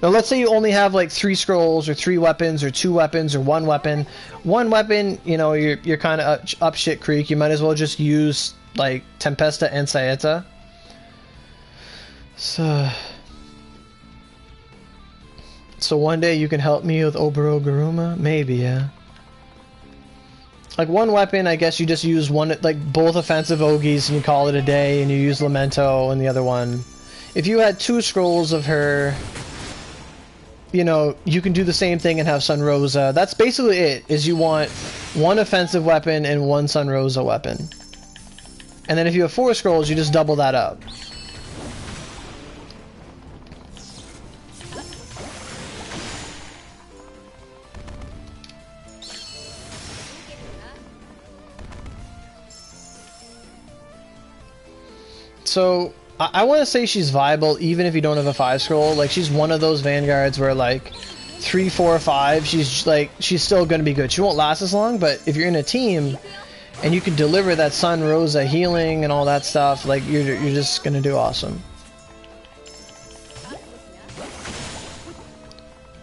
Now let's say you only have like 3 scrolls or 3 weapons or 2 weapons or 1 weapon. 1 weapon, you know, you're kind of up shit creek. You might as well just use like Tempesta and Sayata. So one day you can help me with Oboroguruma? Maybe, yeah. Like one weapon, I guess you just use one, like both offensive Ogies and you call it a day, and you use Lamento and the other one. If you had 2 scrolls of her, you know, you can do the same thing and have Sun Rosa. That's basically it, is you want 1 offensive weapon and 1 Sun Rosa weapon. And then if you have 4 scrolls, you just double that up. So, I want to say she's viable even if you don't have a 5 scroll. Like, she's one of those vanguards where, like, 3, 4, 5, she's still going to be good. She won't last as long, but if you're in a team and you can deliver that Sun Rosa healing and all that stuff, like, you're just going to do awesome.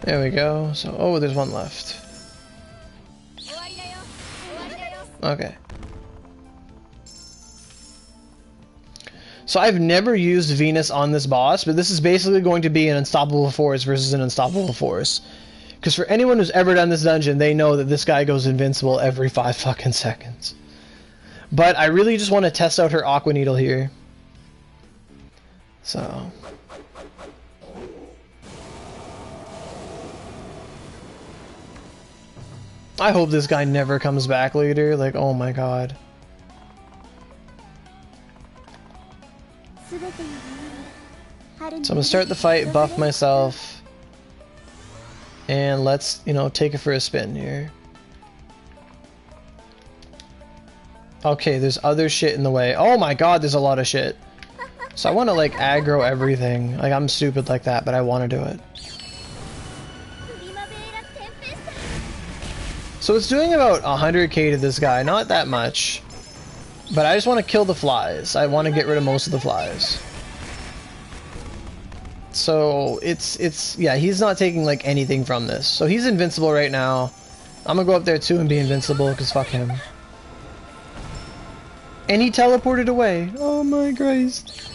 There we go. So, oh, there's one left. Okay. So I've never used Venus on this boss, but this is basically going to be an unstoppable force versus an unstoppable force. Because for anyone who's ever done this dungeon, they know that this guy goes invincible every 5 fucking seconds. But I really just want to test out her Aqua Needle here. So... I hope this guy never comes back later, like, oh my god. So I'm gonna start the fight, buff myself, and let's, you know, take it for a spin here. Okay, there's other shit in the way. Oh my god, there's a lot of shit. So I want to, like, aggro everything. Like, I'm stupid like that, but I want to do it. So it's doing about 100k to this guy, not that much. But I just want to kill the flies. I want to get rid of most of the flies. So it's yeah, he's not taking like anything from this. So he's invincible right now. I'm gonna go up there too and be invincible because fuck him. And he teleported away. Oh my Christ.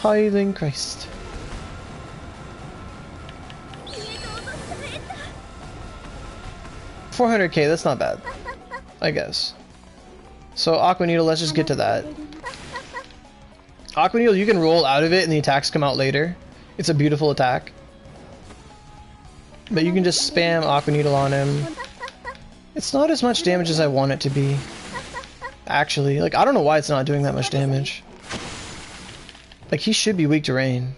Hiding Christ. $400k, that's not bad, I guess. So Aqua Needle, let's just get to that. Aqua Needle, you can roll out of it and the attacks come out later. It's a beautiful attack. But you can just spam Aqua Needle on him. It's not as much damage as I want it to be. Actually, like, I don't know why it's not doing that much damage. Like, he should be weak to rain.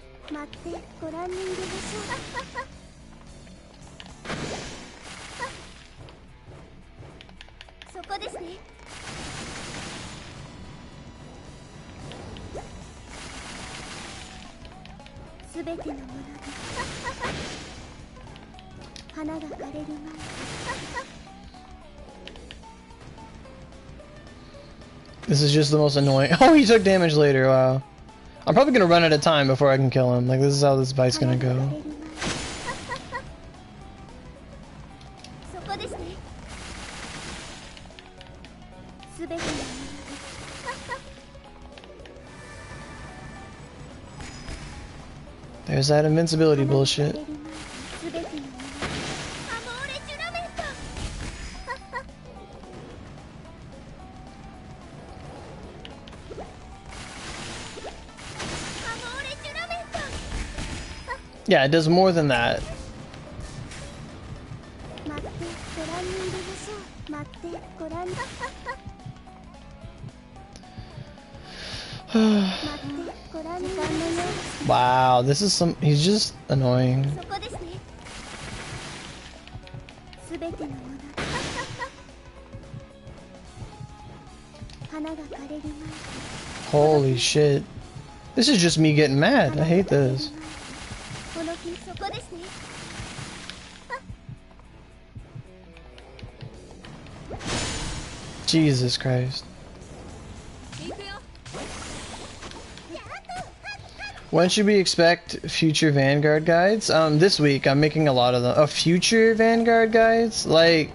This is just the most annoying. Oh, he took damage later, wow. I'm probably gonna run out of time before I can kill him. Like, this is how this fight's gonna go. There's that invincibility bullshit. Yeah, it does more than that. Wow, this is some... he's just annoying. Holy shit. This is just me getting mad. I hate this. Jesus Christ. When should we expect future Vanguard guides? This week. I'm making a lot of them. Future Vanguard guides? Like,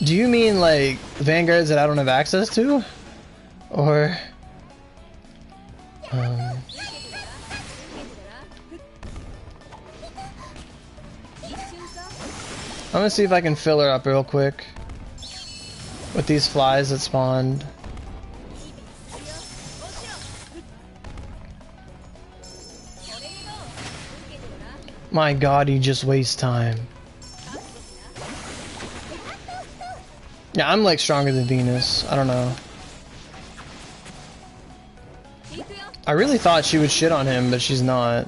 do you mean like Vanguards that I don't have access to? Or... gonna see if I can fill her up real quick with these flies that spawned. My god, he just wastes time. Yeah, I'm like stronger than Venus. I don't know. I really thought she would shit on him, but she's not.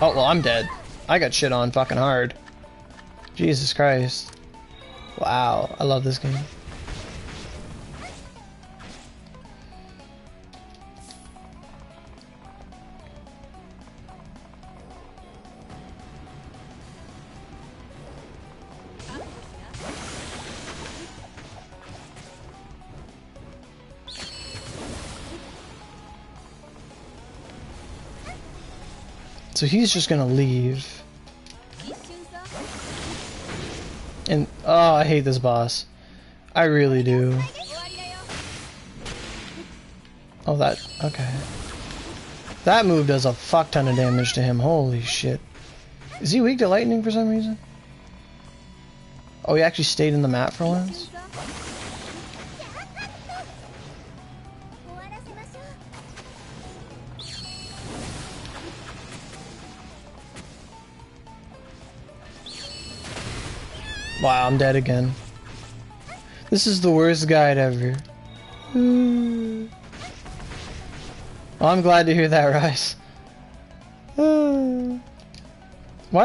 Oh, well, I'm dead. I got shit on fucking hard. Jesus Christ. Wow, I love this game. So he's just gonna leave. And oh, I hate this boss. I really do. Oh, that okay. That move does a fuck ton of damage to him. Holy shit. Is he weak to lightning for some reason? Oh, he actually stayed in the map for once? Wow, I'm dead again. This is the worst guide ever. Oh, I'm glad to hear that, Rice. Why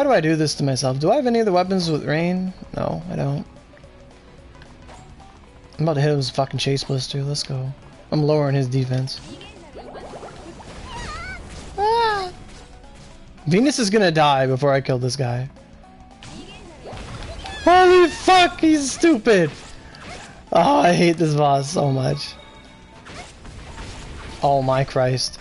do I do this to myself? Do I have any other weapons with rain? No, I don't. I'm about to hit him with a fucking chase blister. Let's go. I'm lowering his defense. Ah! Venus is gonna die before I kill this guy. Holy fuck, he's stupid! Oh, I hate this boss so much. Oh my Christ.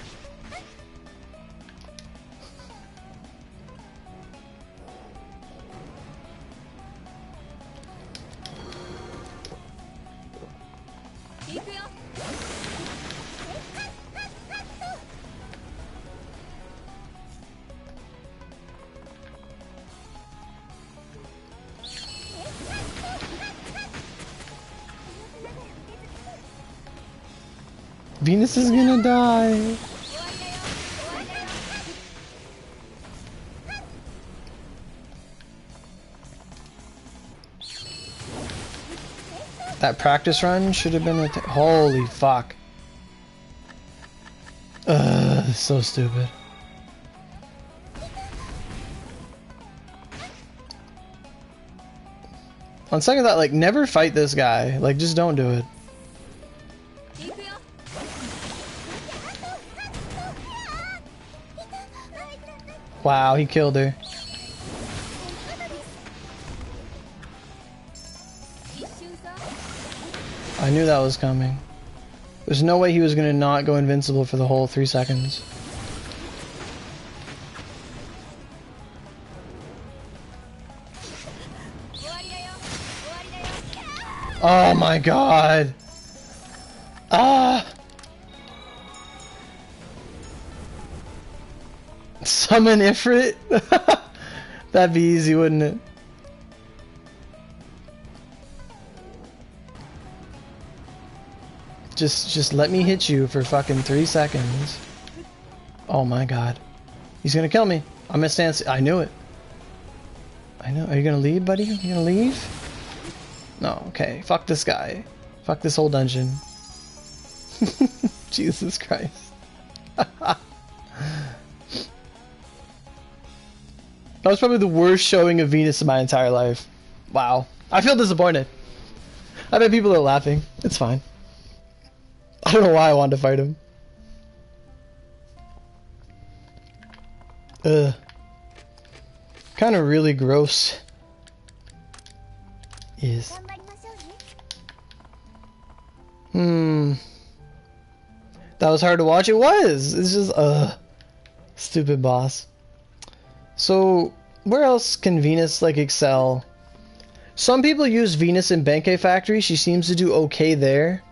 Venus is gonna die. That practice run should have been a holy fuck. So stupid. On second thought, like, never fight this guy. Like, just don't do it. Wow, he killed her. I knew that was coming. There's no way he was gonna not go invincible for the whole 3 seconds. Oh my god! Ah! Summon Ifrit? That'd be easy, wouldn't it? Just let me hit you for fucking 3 seconds. Oh my god. He's gonna kill me. I'm gonna stand. I knew it. I know. Are you gonna leave, buddy? You gonna leave? No, okay. Fuck this guy. Fuck this whole dungeon. Jesus Christ. That was probably the worst showing of Venus in my entire life. Wow. I feel disappointed. I bet people are laughing. It's fine. I don't know why I wanted to fight him. Ugh. Kind of really gross. Is. That was hard to watch. It was. It's just stupid boss. So where else can Venus like excel? Some people use Venus in Benkei Factory. She seems to do okay there.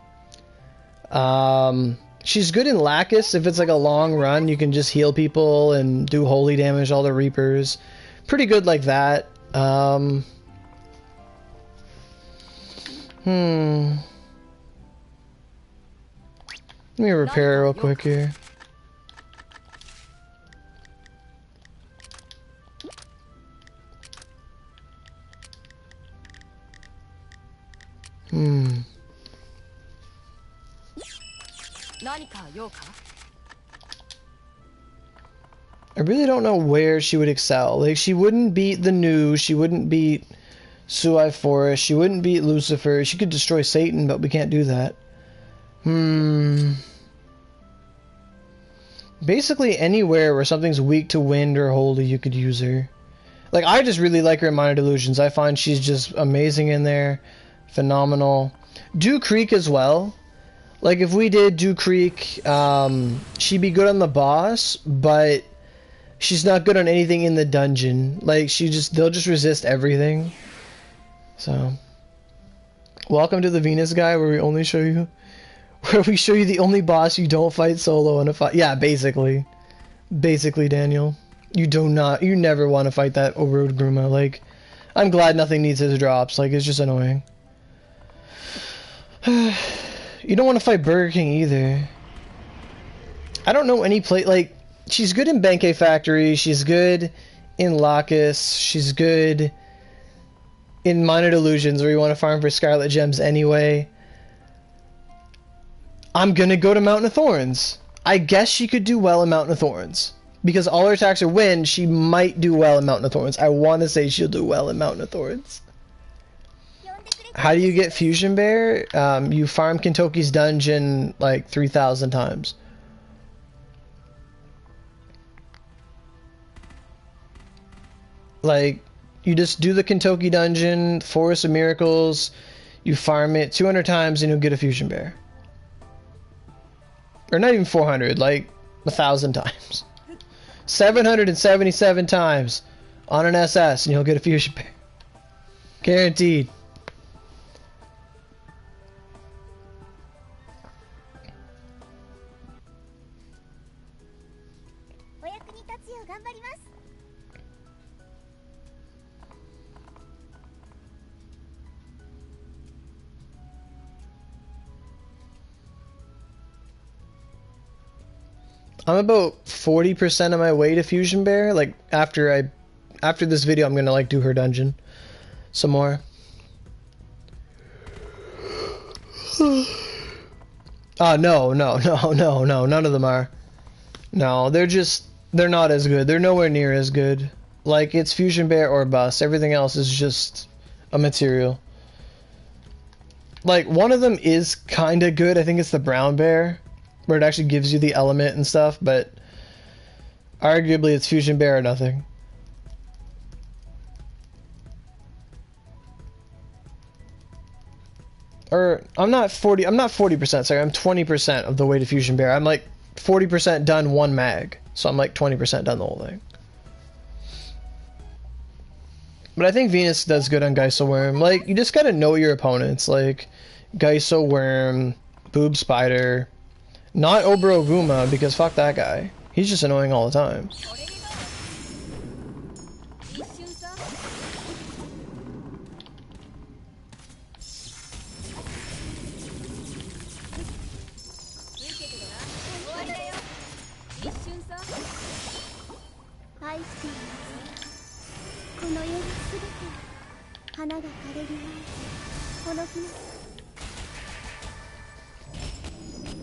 She's good in Lacus. If it's like a long run, you can just heal people and do holy damage to all the Reapers. Pretty good like that. Let me repair real quick here. I really don't know where she would excel. Like, she wouldn't beat the New, she wouldn't beat Suai Forest, she wouldn't beat Lucifer. She could destroy Satan, but we can't do that. Basically anywhere where something's weak to wind or holy, you could use her. Like, I just really like her in Minor Delusions. I find she's just amazing in there. Phenomenal. Dew Creek as well. Like, if we did Dew Creek, she'd be good on the boss, but she's not good on anything in the dungeon. Like, they'll just resist everything. So, welcome to the Venus guy, where we only show you, the only boss you don't fight solo in a fight. Yeah, basically, Daniel, you never want to fight that Aurogiri. Like, I'm glad nothing needs his drops. Like, it's just annoying. You don't want to fight Burger King either. I don't know any play. Like, she's good in Benkei Factory. She's good in Lacus. She's good in Minor Delusions, where you want to farm for Scarlet Gems anyway. I'm gonna go to Mountain of Thorns. I guess she could do well in Mountain of Thorns. Because all her attacks are wind, she might do well in Mountain of Thorns. I want to say she'll do well in Mountain of Thorns. How do you get Fusion Bear? You farm Kintoki's dungeon like 3,000 times. Like, you just do the Kintoki dungeon, Forest of Miracles, you farm it 200 times and you'll get a Fusion Bear. Or not even 400, like 1,000 times. 777 times on an SS and you'll get a Fusion Bear. Guaranteed. I'm about 40% of my way to Fusion Bear. Like, after this video, I'm gonna like do her dungeon some more. Oh, no, none of them are. No, they're not as good. They're nowhere near as good. Like, it's Fusion Bear or bust. Everything else is just a material. Like, one of them is kinda good. I think it's the Brown Bear, where it actually gives you the element and stuff, but arguably it's Fusion Bear or nothing. Or, I'm not 40%, sorry, I'm 20% of the way to Fusion Bear. I'm like 40% done one mag, so I'm like 20% done the whole thing. But I think Venus does good on Geisel Worm. Like, you just gotta know your opponents, like Geisel Worm, Boob Spider. Not Obroguma, because fuck that guy. He's just annoying all the time.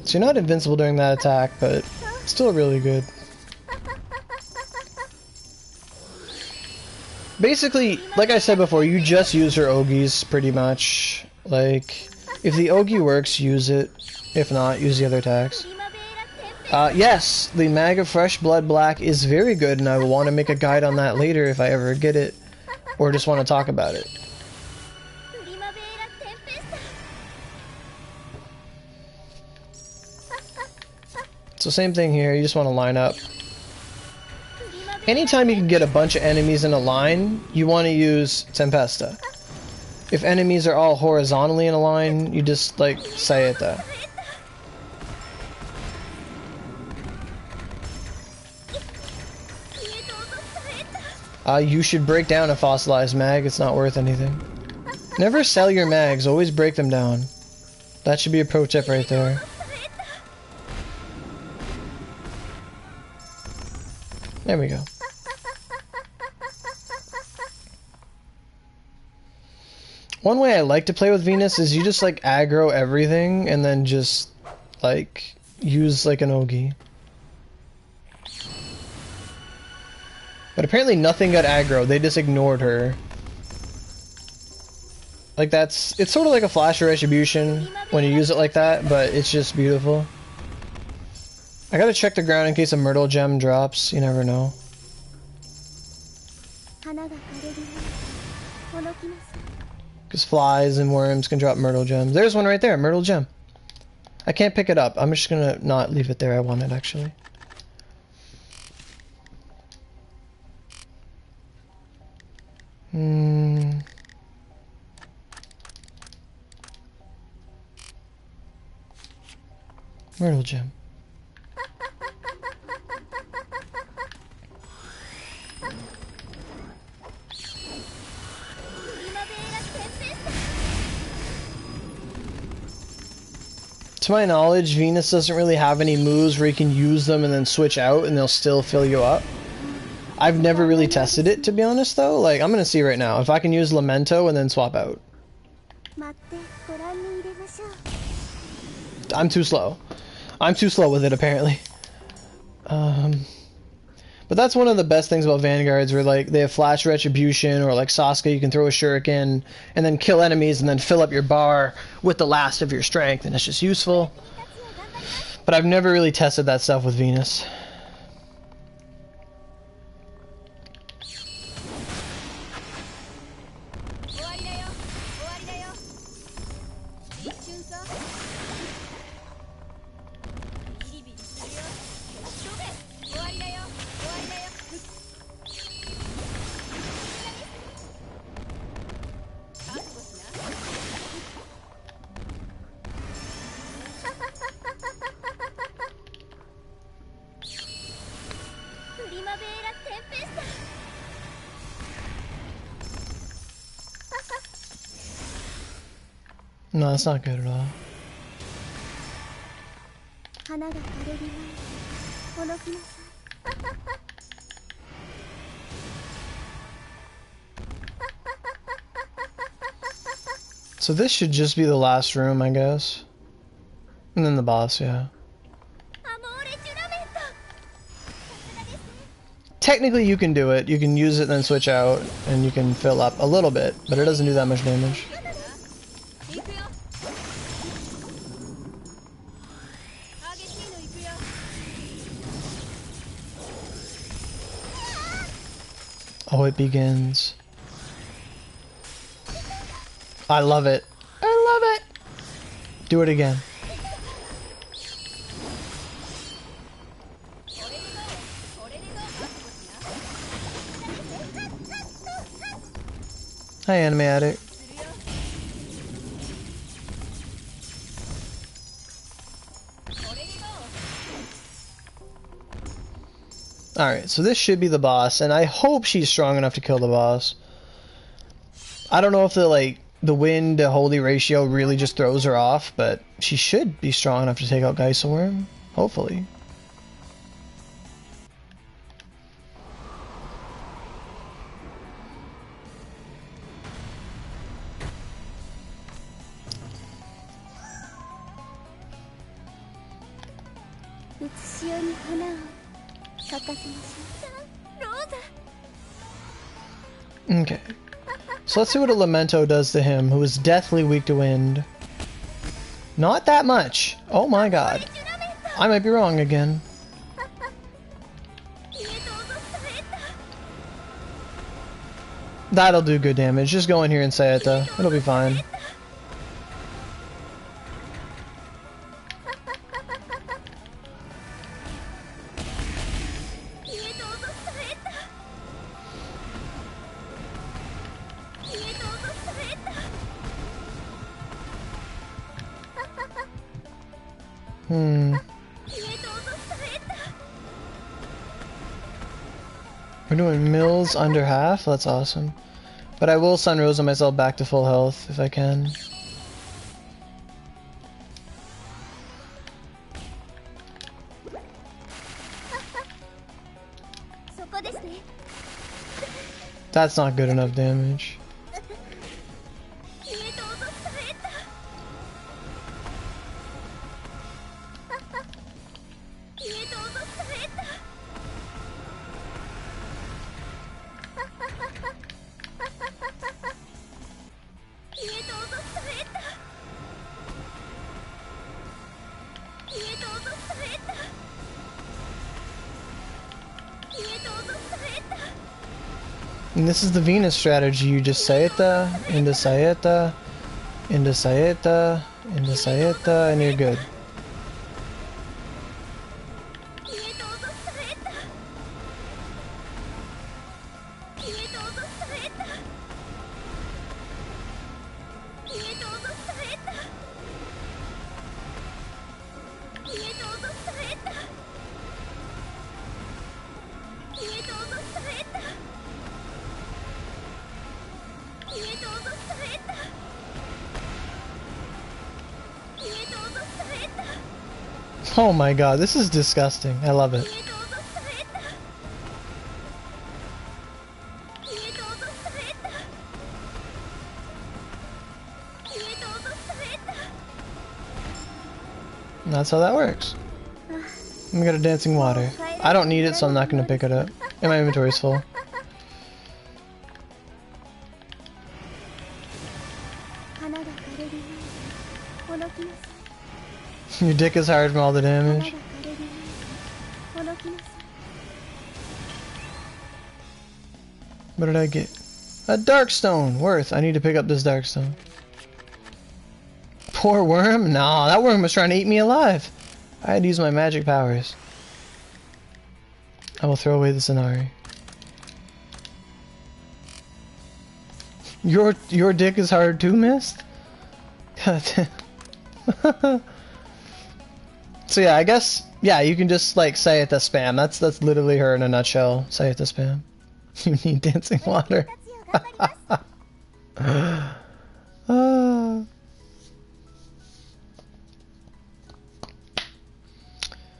So you're not invincible during that attack, but still really good. Basically, like I said before, you just use her Ogies, pretty much. Like, if the Ogie works, use it. If not, use the other attacks. Yes, the Mag of Fresh Blood Black is very good, and I will want to make a guide on that later if I ever get it, or just want to talk about it. So same thing here, you just want to line up. Anytime you can get a bunch of enemies in a line, you want to use Tempesta. If enemies are all horizontally in a line, you just, like, Sayeta. You should break down a fossilized mag. It's not worth anything. Never sell your mags. Always break them down. That should be a pro tip right there. There we go. One way I like to play with Venus is you just like aggro everything and then just like use like an Ogie. But apparently nothing got aggro, they just ignored her. Like it's sort of like a flash of retribution when you use it like that, but it's just beautiful. I gotta check the ground in case a Myrtle gem drops, you never know. Because flies and worms can drop Myrtle gems. There's one right there, Myrtle gem. I can't pick it up, I'm just gonna not leave it there, I want it actually. Myrtle gem. To my knowledge, Venus doesn't really have any moves where you can use them and then switch out and they'll still fill you up. I've never really tested it, to be honest, though. Like, I'm gonna see right now if I can use Lamento and then swap out. I'm too slow. I'm too slow with it, apparently. But that's one of the best things about Vanguards, where like they have flash retribution, or like Sasuke, you can throw a shuriken and then kill enemies and then fill up your bar with the last of your strength, and it's just useful. But I've never really tested that stuff with Venus. No, that's not good at all. So this should just be the last room, I guess. And then the boss, yeah. Technically you can do it. You can use it and then switch out, and you can fill up a little bit, but it doesn't do that much damage. Oh, it begins. I love it. I love it. Do it again. Hi, Anime Addict. Alright, so this should be the boss, and I hope she's strong enough to kill the boss. I don't know if the wind to holy ratio really just throws her off, but she should be strong enough to take out Geiselworm. Hopefully. Okay. So let's see what a Lamento does to him, who is deathly weak to wind. Not that much. Oh my god. I might be wrong again. That'll do good damage. Just go in here and say it though. It'll be fine. We're doing mills under half? That's awesome. But I will Sun Rosa myself back to full health if I can. That's not good enough damage. And this is the Venus strategy. You just Saeta, into Saeta, into Saeta, into Saeta, and you're good. Oh my god, this is disgusting. I love it. And that's how that works. We got a dancing water. I don't need it, so I'm not going to pick it up. And my inventory's full. Your dick is hard from all the damage. What did I get? A dark stone! Worth. I need to pick up this dark stone. Poor worm? Nah, that worm was trying to eat me alive. I had to use my magic powers. I will throw away the Sonari. Your dick is hard too, Mist? God damn. So yeah, I guess, yeah, you can just like say it to spam. That's literally her in a nutshell. Say it to spam. You need dancing water.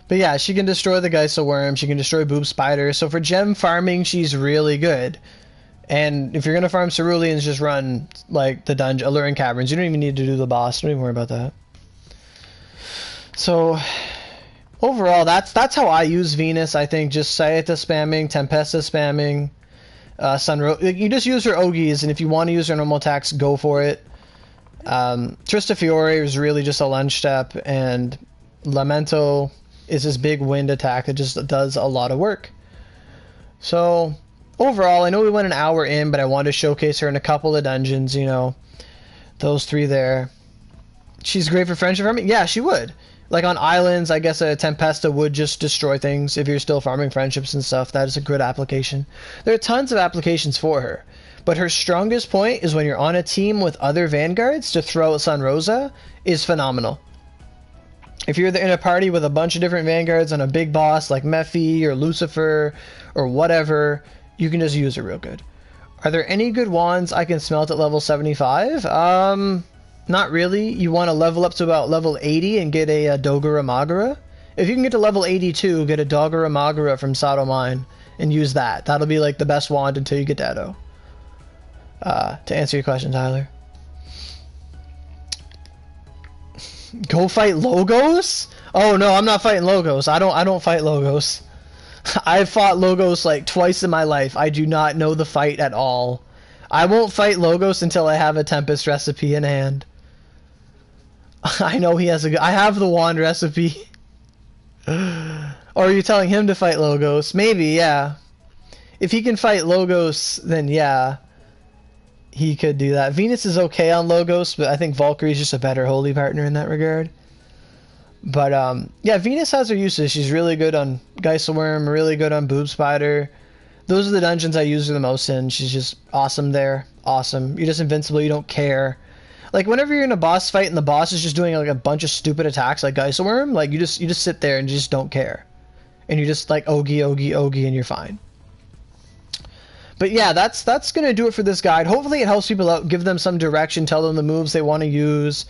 But yeah, she can destroy the Geisel worm. She can destroy boob spider. So for gem farming, she's really good. And if you're gonna farm ceruleans, just run like the dungeon, alluring caverns. You don't even need to do the boss. Don't even worry about that. So overall, that's how I use Venus. I think just Saeta spamming, Tempesta spamming, you just use her Ogies, and if you want to use her normal attacks, go for it. Trista Fiore is really just a lunge step, and Lamento is this big wind attack that just does a lot of work. So overall, I know we went an hour in, but I wanted to showcase her in a couple of dungeons, you know, those three there. She's great for friendship farming? Yeah, she would. Like on islands, I guess a Tempesta would just destroy things if you're still farming friendships and stuff. That is a good application. There are tons of applications for her. But her strongest point is when you're on a team with other Vanguards to throw at Sun Rosa is phenomenal. If you're in a party with a bunch of different Vanguards on a big boss like Mephi or Lucifer or whatever, you can just use her real good. Are there any good wands I can smelt at level 75? Not really. You want to level up to about level 80 and get a Dogura Magura. If you can get to level 82, get a Dogura Magura from Sato Mine and use that. That'll be like the best wand until you get Dado. To answer your question, Tyler. Go fight Logos? Oh no, I'm not fighting Logos. I don't fight Logos. I've fought Logos like twice in my life. I do not know the fight at all. I won't fight Logos until I have a Tempest recipe in hand. I know he has a good... I have the wand recipe. Or are you telling him to fight Logos? Maybe, yeah. If he can fight Logos, then yeah. He could do that. Venus is okay on Logos, but I think Valkyrie's just a better holy partner in that regard. But, yeah, Venus has her uses. She's really good on Geisel Worm, really good on Boob Spider. Those are the dungeons I use her the most in. She's just awesome there. Awesome. You're just invincible. You don't care. Like, whenever you're in a boss fight and the boss is just doing, like, a bunch of stupid attacks like Geisel Worm, like, you just sit there and you just don't care. And you just, like, Ogie, Ogie, Ogie, and you're fine. But yeah, that's gonna do it for this guide. Hopefully it helps people out, give them some direction, tell them the moves they want to use.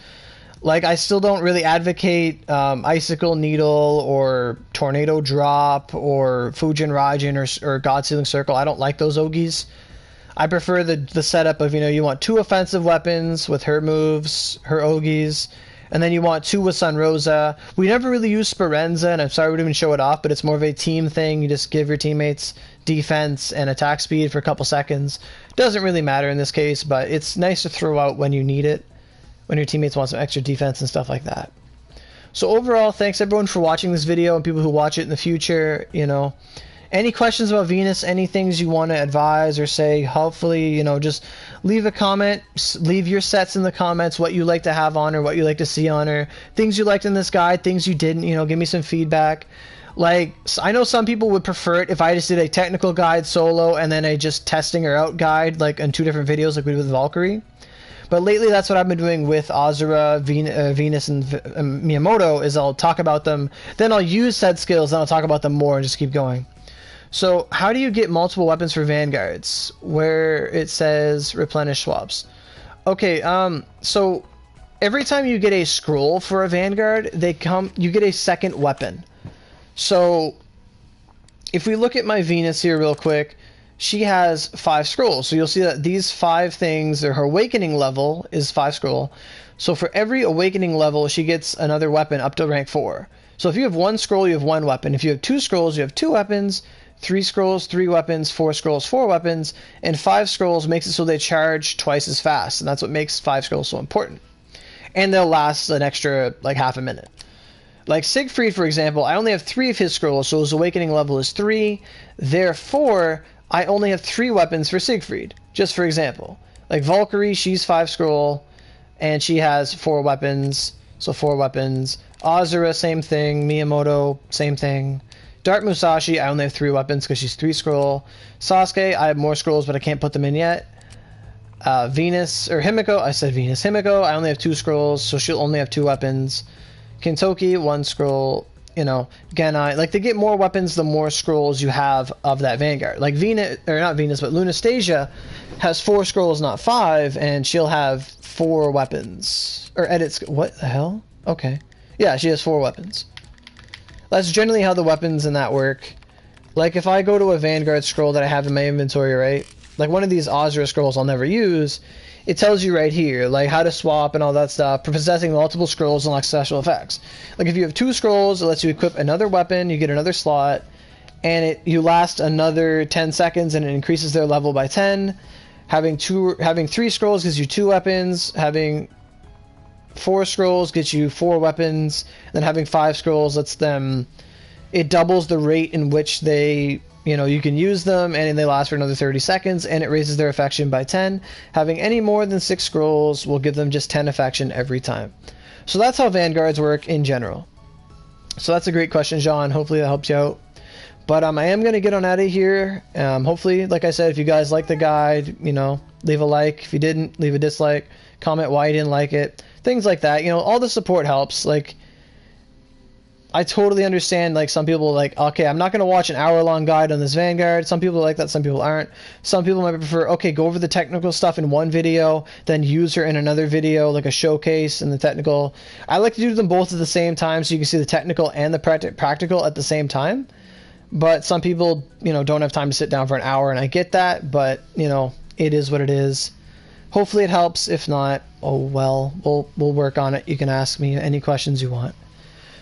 Like, I still don't really advocate Icicle Needle or Tornado Drop or Fujin Raijin or God Sealing Circle. I don't like those Ogies. I prefer the setup of, you want 2 offensive weapons with her moves, her Ogies, and then you want 2 with Sun Rosa. We never really use Sperenza, and I'm sorry we didn't even show it off, but it's more of a team thing. You just give your teammates defense and attack speed for a couple seconds. Doesn't really matter in this case, but it's nice to throw out when you need it, when your teammates want some extra defense and stuff like that. So overall, thanks everyone for watching this video and people who watch it in the future. Any questions about Venus, any things you want to advise or say, hopefully, just leave a comment, leave your sets in the comments, what you like to have on her, what you like to see on her, things you liked in this guide, things you didn't, give me some feedback. Like, I know some people would prefer it if I just did a technical guide solo and then a just testing her out guide, like in 2 different videos like we did with Valkyrie. But lately, that's what I've been doing with Azura, Venus, and Miyamoto, is I'll talk about them, then I'll use said skills, then I'll talk about them more and just keep going. So, how do you get multiple weapons for Vanguards? Where it says replenish swaps. Okay, so every time you get a scroll for a Vanguard, you get a second weapon. So, if we look at my Venus here real quick, she has 5 scrolls. So you'll see that these 5 things, her awakening level is 5 scroll. So for every awakening level, she gets another weapon up to rank 4. So if you have 1 scroll, you have 1 weapon. If you have 2 scrolls, you have 2 weapons. 3 scrolls, 3 weapons. 4 scrolls, 4 weapons. And 5 scrolls makes it so they charge twice as fast. And that's what makes 5 scrolls so important. And they'll last an extra, like, half a minute. Like Siegfried, for example, I only have 3 of his scrolls, so his awakening level is 3. Therefore, I only have 3 weapons for Siegfried, just for example. Like Valkyrie, she's 5 scroll, and she has 4 weapons, so 4 weapons. Azura, same thing. Miyamoto, same thing. Dark Musashi, I only have 3 weapons because she's 3 scroll. Sasuke, I have more scrolls, but I can't put them in yet. Venus, or Himiko, I said Venus. Himiko, I only have 2 scrolls, so she'll only have 2 weapons. Kintoki, 1 scroll. Genai, like, they get more weapons the more scrolls you have of that Vanguard. Like Venus, or not Venus, but Lunastasia has 4 scrolls, not 5, and she'll have 4 weapons. Or edits, what the hell? Okay. Yeah, she has 4 weapons. That's generally how the weapons in that work. Like, if I go to a Vanguard scroll that I have in my inventory, right? Like one of these Azura scrolls I'll never use, it tells you right here, like, how to swap and all that stuff for possessing multiple scrolls and, like, special effects. Like, if you have 2 scrolls, it lets you equip another weapon, you get another slot, and you last another 10 seconds, and it increases their level by 10. Having 3 scrolls gives you 2 weapons. Having 4 scrolls gets you 4 weapons. And then having 5 scrolls lets them... It doubles the rate in which they... you can use them, and they last for another 30 seconds, and it raises their affection by 10. Having any more than 6 scrolls will give them just 10 affection every time. So that's how Vanguards work in general. So that's a great question, John. Hopefully that helps you out. But I am going to get on out of here. Hopefully, like I said, if you guys like the guide, leave a like. If you didn't, leave a dislike. Comment why you didn't like it. Things like that. All the support helps. Like, I totally understand, like, some people like, okay, I'm not going to watch an hour-long guide on this Vanguard. Some people like that, some people aren't. Some people might prefer, okay, go over the technical stuff in one video, then use her in another video, like a showcase and the technical. I like to do them both at the same time so you can see the technical and the practical at the same time. But some people, don't have time to sit down for an hour, and I get that, but, it is what it is. Hopefully it helps. If not, oh well, we'll work on it. You can ask me any questions you want.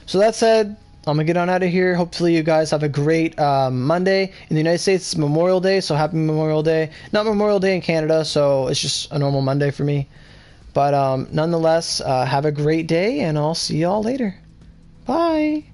So that said, I'm going to get on out of here. Hopefully you guys have a great Monday. In the United States, it's Memorial Day, so happy Memorial Day. Not Memorial Day in Canada, so it's just a normal Monday for me. But nonetheless, have a great day, and I'll see y'all later. Bye!